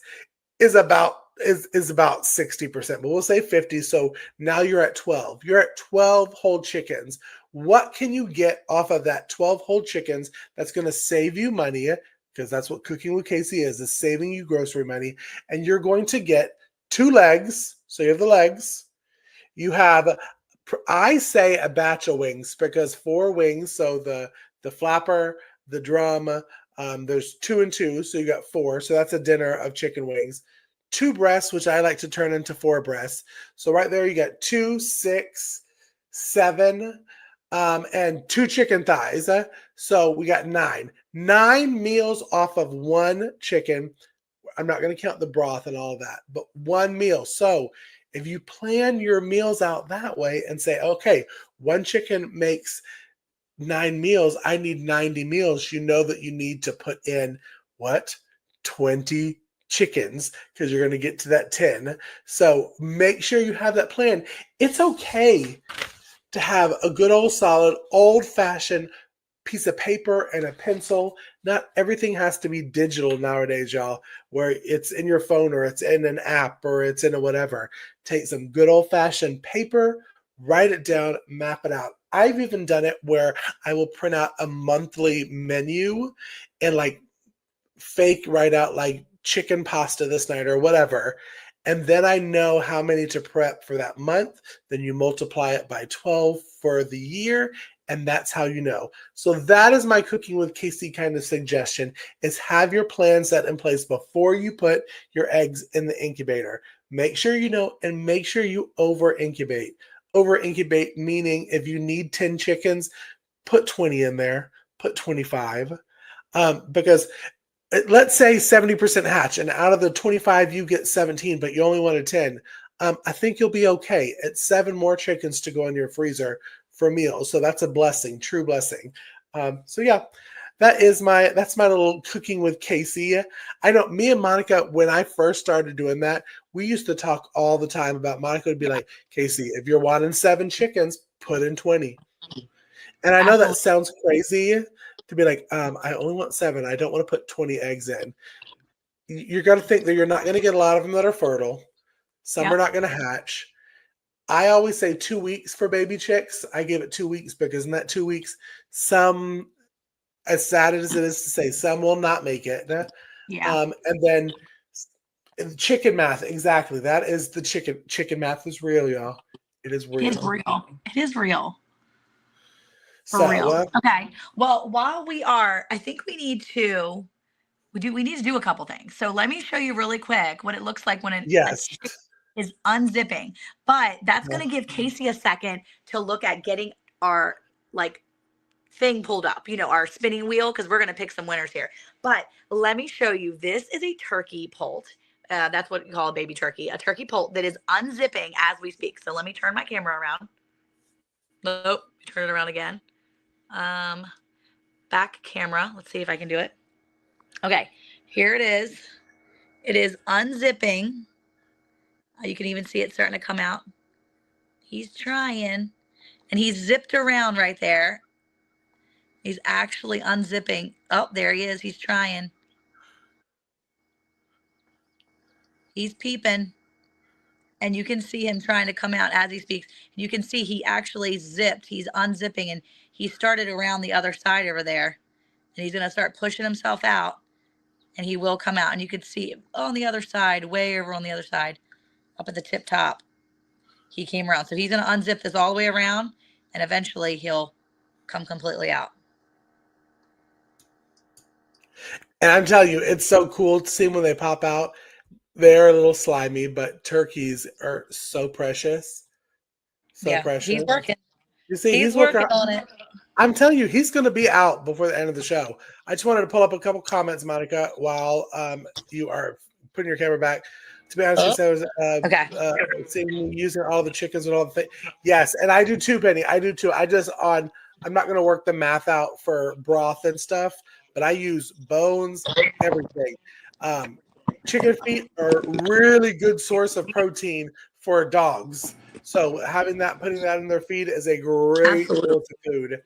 is about 60%, but we'll say 50. So now you're at 12. You're at 12 whole chickens. What can you get off of that 12 whole chickens that's going to save you money? Because that's what cooking with Casey is saving you grocery money. And you're going to get 2 legs. So you have the legs. You have, I say a batch of wings because 4 wings. So the flapper, the drum, there's 2 and 2. So you got 4. So that's a dinner of chicken wings. 2 breasts, which I like to turn into 4 breasts. So right there, you got 2, 6, 7, and 2 chicken thighs. So we got 9. 9 meals off of 1 chicken. I'm not going to count the broth and all of that, but 1 meal. So if you plan your meals out that way and say, okay, 1 chicken makes 9 meals, I need 90 meals, you know that you need to put in what? 20 chickens because you're going to get to that 10. So make sure you have that plan. It's okay to have a good old solid, old fashioned piece of paper and a pencil. Not everything has to be digital nowadays, y'all, where it's in your phone or it's in an app or it's in a whatever. Take some good old fashioned paper, write it down, map it out. I've even done it where I will print out a monthly menu and like fake write out like chicken pasta this night or whatever. And then I know how many to prep for that month. Then you multiply it by 12 for the year. And that's how you know. So that is my cooking with Casey kind of suggestion is have your plan set in place before you put your eggs in the incubator. Make sure you know and make sure you over incubate. Over incubate meaning if you need 10 chickens, put 20 in there, put 25. Because let's say 70% hatch, and out of the 25 you get 17, but you only wanted 10. I think you'll be okay. It's 7 more chickens to go in your freezer for meals, so that's a blessing, true blessing. So yeah, that's my little cooking with Casey. I know me and Monica, when I first started doing that, we used to talk all the time about. Monica would be like, Casey, if you're wanting 7 chickens, put in 20. And I know that Absolutely. sounds crazy to be like, I only want 7. I don't want to put 20 eggs in. You're going to think that you're not going to get a lot of them that are fertile. Some are Yep. not going to hatch. I always say 2 weeks for baby chicks. I give it 2 weeks because in that 2 weeks, some, as sad as it is to say, some will not make it. Yeah. And then chicken math, exactly. That is the chicken math is real, y'all. It is It is real. real. It is real. For So, real. Okay. Well, while we are, I think we need to do a couple things. So let me show you really quick what it looks like when a yes. chick is unzipping. But that's going to give Casey a second to look at getting our like thing pulled up, our spinning wheel, because we're going to pick some winners here. But let me show you. This is a turkey poult. That's what you call a baby turkey, a turkey poult that is unzipping as we speak. So let me turn my camera around. Nope. Turn it around again. Back camera. Let's see if I can do it. Okay, here it is. It is unzipping. You can even see it starting to come out. He's trying, and he's zipped around right there. He's actually unzipping. Oh, there he is. He's trying. He's peeping, and you can see him trying to come out as he speaks. You can see he actually zipped. He's unzipping, and he started around the other side over there, and he's going to start pushing himself out, and he will come out. And you can see on the other side, way over on the other side, up at the tip top, he came around. So he's going to unzip this all the way around, and eventually he'll come completely out. And I'm telling you, it's so cool to see when they pop out. They're a little slimy, but turkeys are so precious. So Yeah, precious. he's working. You see, He's working on it. I'm telling you, he's going to be out before the end of the show. I just wanted to pull up a couple comments, Monica, while you are putting your camera back. To be honest, she says, seeing you using all the chickens and all the things. Yes, and I do too, Penny. I do too. I'm not going to work the math out for broth and stuff, but I use bones, everything. Chicken feet are a really good source of protein for dogs. So putting that in their feed is a great source of food.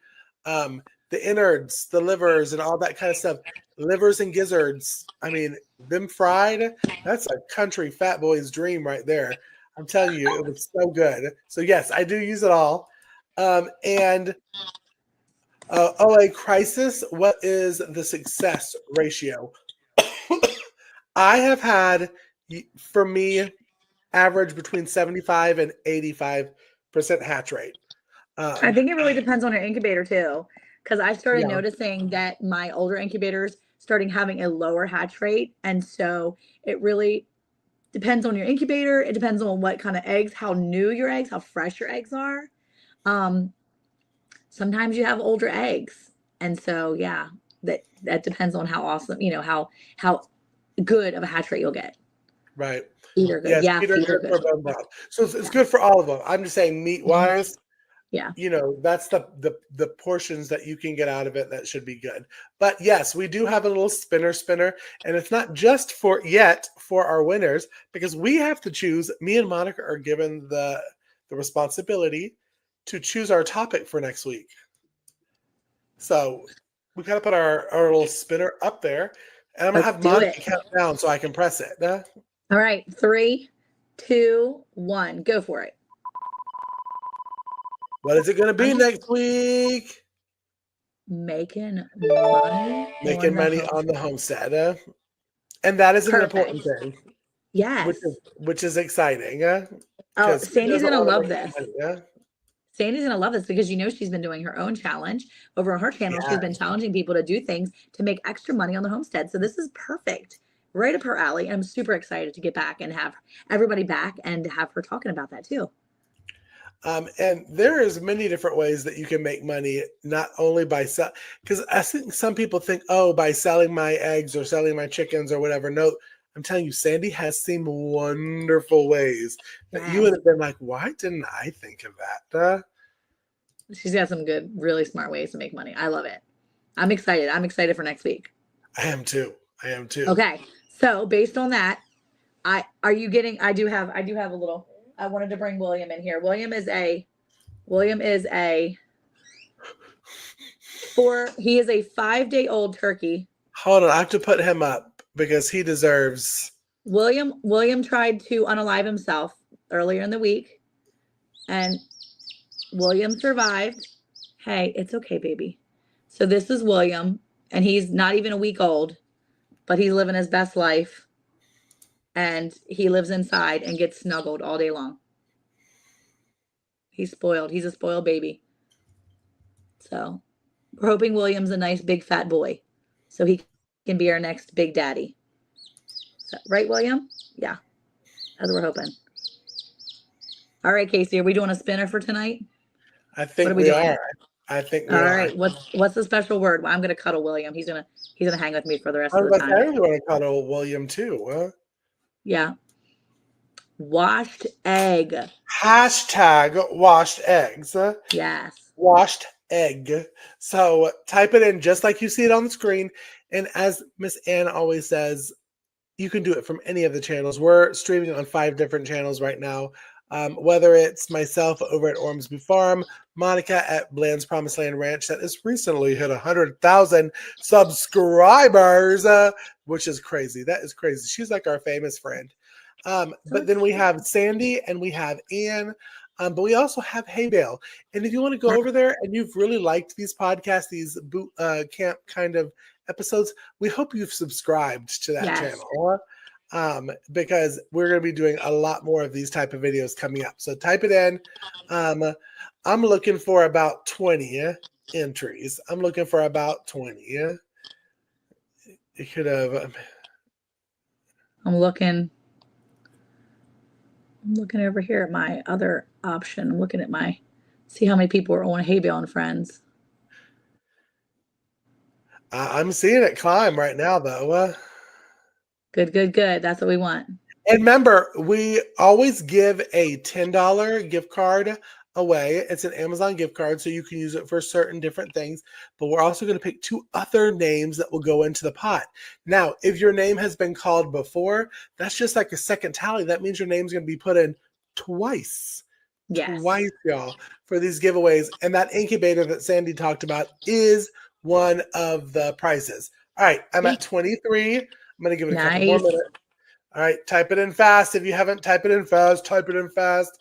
The innards, the livers, and all that kind of stuff. Livers and gizzards. I mean, them fried, that's a country fat boy's dream right there. I'm telling you, it was so good. So yes, I do use it all. And OA crisis, what is the success ratio? I have had, for me, average between 75 and 85% hatch rate. I think it really depends on your incubator too, because I started noticing that my older incubators starting having a lower hatch rate, and so it really depends on your incubator. It depends on what kind of eggs, how new your eggs, how fresh your eggs are. Sometimes you have older eggs, and so yeah, that depends on how awesome, how good of a hatch rate you'll get. Right. Feeder good. Yes, feeder good for bone broth. So it's good for all of them. I'm just saying meat wise. Yeah. That's the portions that you can get out of it that should be good. But yes, we do have a little spinner, and it's not just for our winners, because we have to choose. Me and Monica are given the responsibility to choose our topic for next week. So we gotta put our little spinner up there, and I'm gonna have Monica count down so I can press it. All right, 3, 2, 1, go for it. What is it going to be next week? Making money. Making money on the homestead. And that is an important thing. Yes. Which is exciting. Oh, Sandy's going to love this. Sandy's going to love this because she's been doing her own challenge over on her channel. Yeah. She's been challenging people to do things to make extra money on the homestead. So this is perfect. Right up her alley. I'm super excited to get back and have everybody back and have her talking about that too. And there is many different ways that you can make money, not only by sell, because I think some people think, oh, by selling my eggs or selling my chickens or whatever. No, I'm telling you, Sandy has some wonderful ways that you Yes. would have been like, why didn't I think of that? She's got some good, really smart ways to make money. I love it. I'm excited. I'm excited for next week. I am too. I am too. Okay. So based on that, I do have a little, I wanted to bring William in here. William is a he is a 5-day-old turkey. Hold on, I have to put him up because he deserves. William tried to unalive himself earlier in the week, and William survived. Hey, it's okay, baby. So this is William, and he's not even a week old, but he's living his best life, and he lives inside and gets snuggled all day long. He's spoiled. He's a spoiled baby. So we're hoping William's a nice big fat boy, so he can be our next big daddy. So, right, William? Yeah, that's what we're hoping. All right, Casey, are we doing a spinner for tonight? I think What are we we doing? are. I think we All are. right. What's the special word? Well, I'm gonna cuddle William. He's gonna hang with me for the rest I of the time. really want to cuddle William too. Huh? Yeah. Washed egg. Hashtag washed eggs. Yes. Washed egg. So type it in just like you see it on the screen. And as Miss Ann always says, you can do it from any of the channels. We're streaming on 5 different channels right now. Whether it's myself over at Ormsby Farm, Monica at Bland's Promised Land Ranch that has recently hit 100,000 subscribers, which is crazy. That is crazy. She's like our famous friend. But then we have Sandy and we have Ann. But we also have Hay Bale. And if you want to go over there and you've really liked these podcasts, these boot camp kind of episodes, we hope you've subscribed to that channel. Because we're going to be doing a lot more of these type of videos coming up. So type it in. I'm looking for about 20 entries. I'm looking for about 20. You could have. I'm looking over here at my other option. I'm looking at see how many people are on Hay Bale Friends. I'm seeing it climb right now, though. Good. That's what we want. And remember, we always give a $10 gift card away. It's an Amazon gift card, so you can use it for certain different things. But we're also going to pick 2 other names that will go into the pot. Now, if your name has been called before, that's just like a second tally. That means your name's going to be put in twice. Yes. Twice, y'all, for these giveaways. And that incubator that Sandy talked about is one of the prizes. All right, I'm at 23. I'm going to give it a couple more minutes. All right, type it in fast. If you haven't, type it in fast. Type it in fast.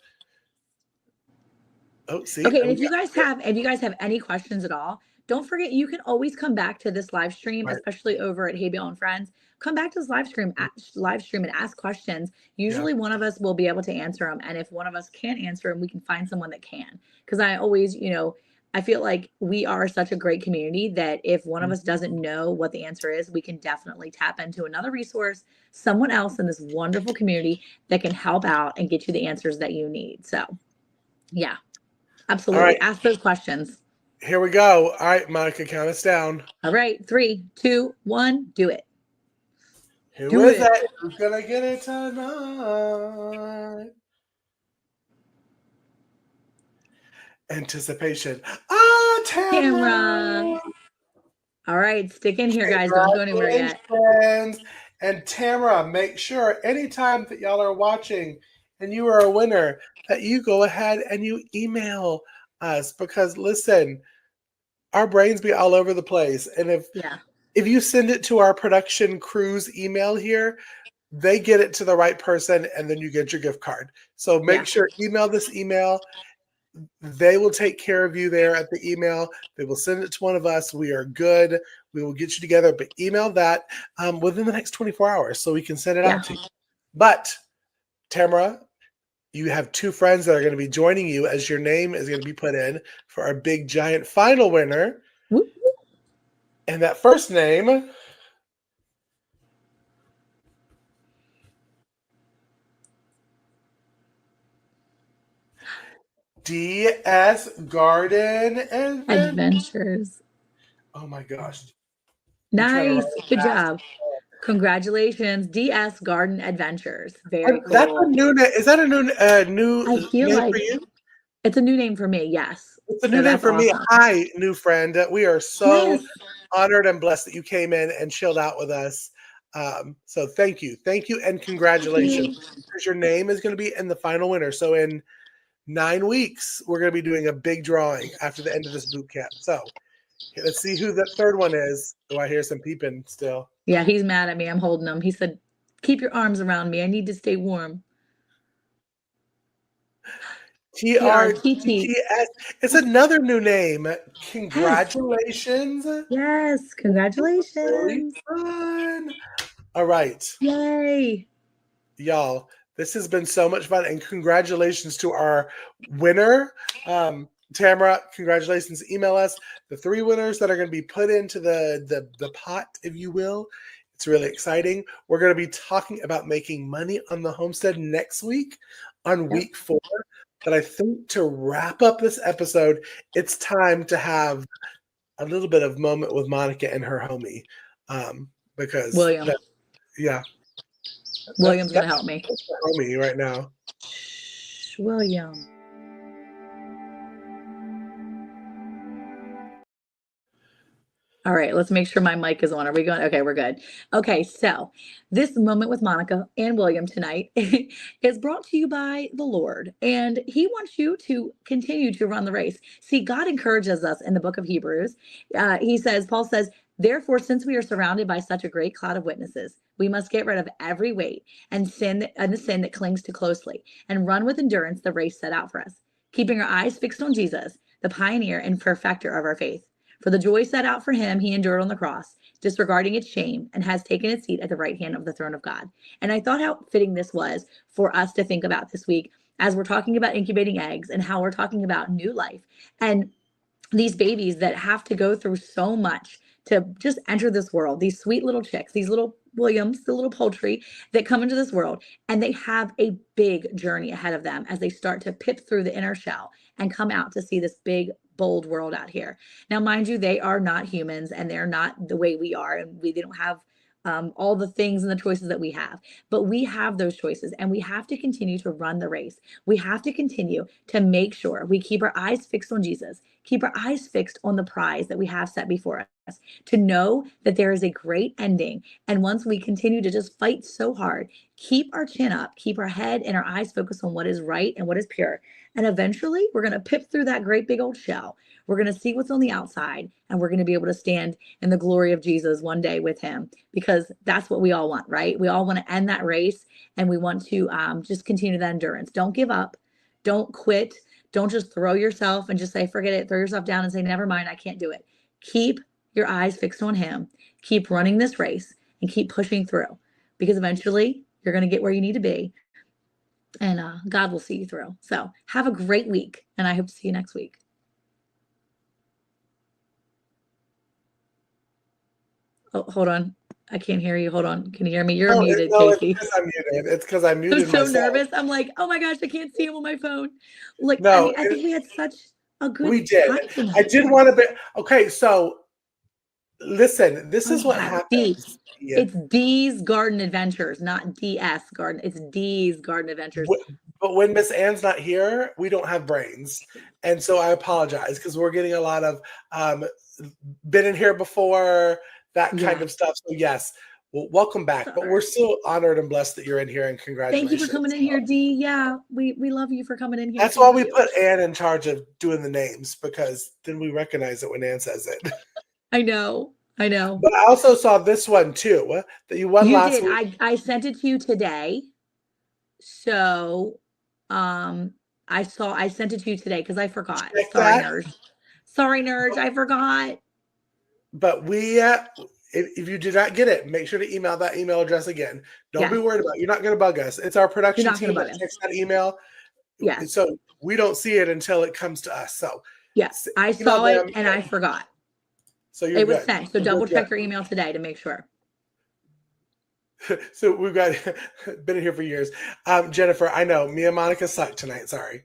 Oh, see. Okay, and if you guys have any questions at all, don't forget you can always come back to this live stream, especially over at Hay Bale Friends. Come back to this live stream and ask questions. Usually one of us will be able to answer them, and if one of us can't answer them, we can find someone that can. Because I always, I feel like we are such a great community that if one of us doesn't know what the answer is, we can definitely tap into another resource, someone else in this wonderful community that can help out and get you the answers that you need. So, yeah, absolutely. Right. Ask those questions. Here we go. All right, Monica, count us down. All right, 3, 2, 1, do it. Who is it? Who's going to get it tonight? Anticipation. Tamara. All right, stick in here, guys. Don't go anywhere yet. And Tamara, make sure anytime that y'all are watching and you are a winner that you go ahead and you email us, because listen, our brains be all over the place. And if you send it to our production crew's email here, they get it to the right person and then you get your gift card. So make sure, email this email. They will take care of you there at the email. They will send it to one of us. We are good. We will get you together, but email that within the next 24 hours so we can send it out to you. But Tamara, you have 2 friends that are going to be joining you as your name is going to be put in for our big giant final winner. And that first name DS Garden Adventures. Oh my gosh. I'm trying to Nice. write it Good fast. job. Congratulations, DS Garden Adventures. Very That's a cool. new name. Is that a new I feel name like for you? it's a new name for me. Yes. It's a So new name that's for me. awesome. Hi, new friend. We are so Yes. honored and blessed that you came in and chilled out with us. So thank you, and congratulations, because your name is going to be in the final winner. So in 9 weeks, we're going to be doing a big drawing after the end of this boot camp. So let's see who the third one is. Oh, I hear some peeping still. Yeah, he's mad at me. I'm holding him. He said, "Keep your arms around me. I need to stay warm." TRTTS. It's another new name. Yes. Congratulations. Yes. Really Congratulations. fun. All right. Yay. Y'all, this has been so much fun, and congratulations to our winner. Tamara, congratulations. Email us the 3 winners that are going to be put into the pot, if you will. It's really exciting. We're going to be talking about making money on the homestead next week on week 4. But I think to wrap up this episode, it's time to have a little bit of moment with Monica and her homie. Because William. William's going to help me. That's her homie right now. William. All right, let's make sure my mic is on. Are we going? Okay, we're good. Okay, so this moment with Monica and William tonight is brought to you by the Lord, and He wants you to continue to run the race. See, God encourages us in the book of Hebrews. Paul says, therefore, since we are surrounded by such a great cloud of witnesses, we must get rid of every weight and the sin that clings too closely, and run with endurance the race set out for us, keeping our eyes fixed on Jesus, the pioneer and perfecter of our faith. For the joy set out for him, he endured on the cross, disregarding its shame, and has taken his seat at the right hand of the throne of God. And I thought how fitting this was for us to think about this week as we're talking about incubating eggs and how we're talking about new life and these babies that have to go through so much to just enter this world, these sweet little chicks, these little Williams, the little poultry that come into this world, and they have a big journey ahead of them as they start to pip through the inner shell and come out to see this big, bold world out here. Now, mind you, they are not humans and they're not the way we are, and they don't have all the things and the choices that we have, but we have those choices, and we have to continue to run the race. We have to continue to make sure we keep our eyes fixed on Jesus, keep our eyes fixed on the prize that we have set before us, to know that there is a great ending. And once we continue to just fight so hard, keep our chin up, keep our head and our eyes focused on what is right and what is pure. And eventually we're going to pip through that great big old shell. We're going to see what's on the outside, and we're going to be able to stand in the glory of Jesus one day with him, because that's what we all want, right? We all want to end that race, and we want to just continue that endurance. Don't give up. Don't quit. Don't just throw yourself and just say, forget it. Throw yourself down and say, never mind, I can't do it. Keep your eyes fixed on him. Keep running this race and keep pushing through, because eventually you're going to get where you need to be, and God will see you through. So have a great week, and I hope to see you next week. Oh, hold on. I can't hear you. Hold on. Can you hear me? You're muted, Casey. It's because I'm muted. I'm so nervous. I'm like, oh my gosh, I can't see him on my phone. Like, no, I think we had such a good we did. time tonight. I did want to be okay. So listen, this is what happens. It's D's Garden Adventures, not DS Garden. It's D's Garden Adventures. But when Miss Ann's not here, we don't have brains. And so I apologize, because we're getting a lot of been in here before, that kind of stuff. So yes, well, welcome back. But we're still honored and blessed that you're in here, and congratulations. Thank you for coming in here, D. Yeah, we love you for coming in here. That's why we put Ann in charge of doing the names, because then we recognize it when Ann says it. I know. But I also saw this one too, that you won last week. I sent it to you today. So I sent it to you today because I forgot. Sorry, nerds. I forgot. But we, if you did not get it, make sure to email that email address again. Don't be worried about it. You're not going to bug us. It's our production team that checks that email. Yeah. So we don't see it until it comes to us. So yes, I saw it and I forgot. So it was sent. So double check your email today to make sure. So we've got been in here for years. Jennifer, I know me and Monica sucked tonight. Sorry.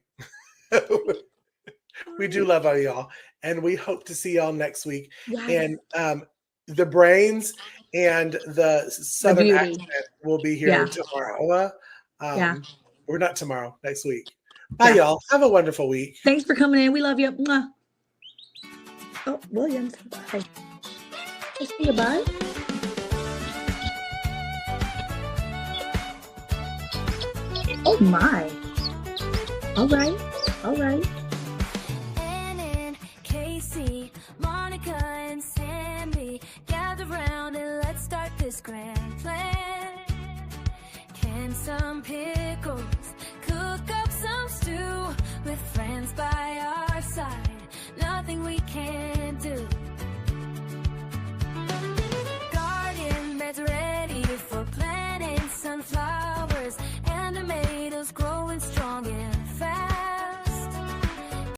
We do love all y'all, and we hope to see y'all next week. Yes. And the brains and the southern beauty. accent will be here tomorrow. We're not tomorrow, next week. Bye, y'all. Have a wonderful week. Thanks for coming in. We love you. Mwah. Oh, Williams. Bye. See you. Bye. Oh my. All right. All right. Ann, Casey, Monica, and Sandy, gather round and let's start this grand plan. Can some pickles, cook up some stew with friends by our side. Nothing we can't do. Garden beds ready for planting sunflowers.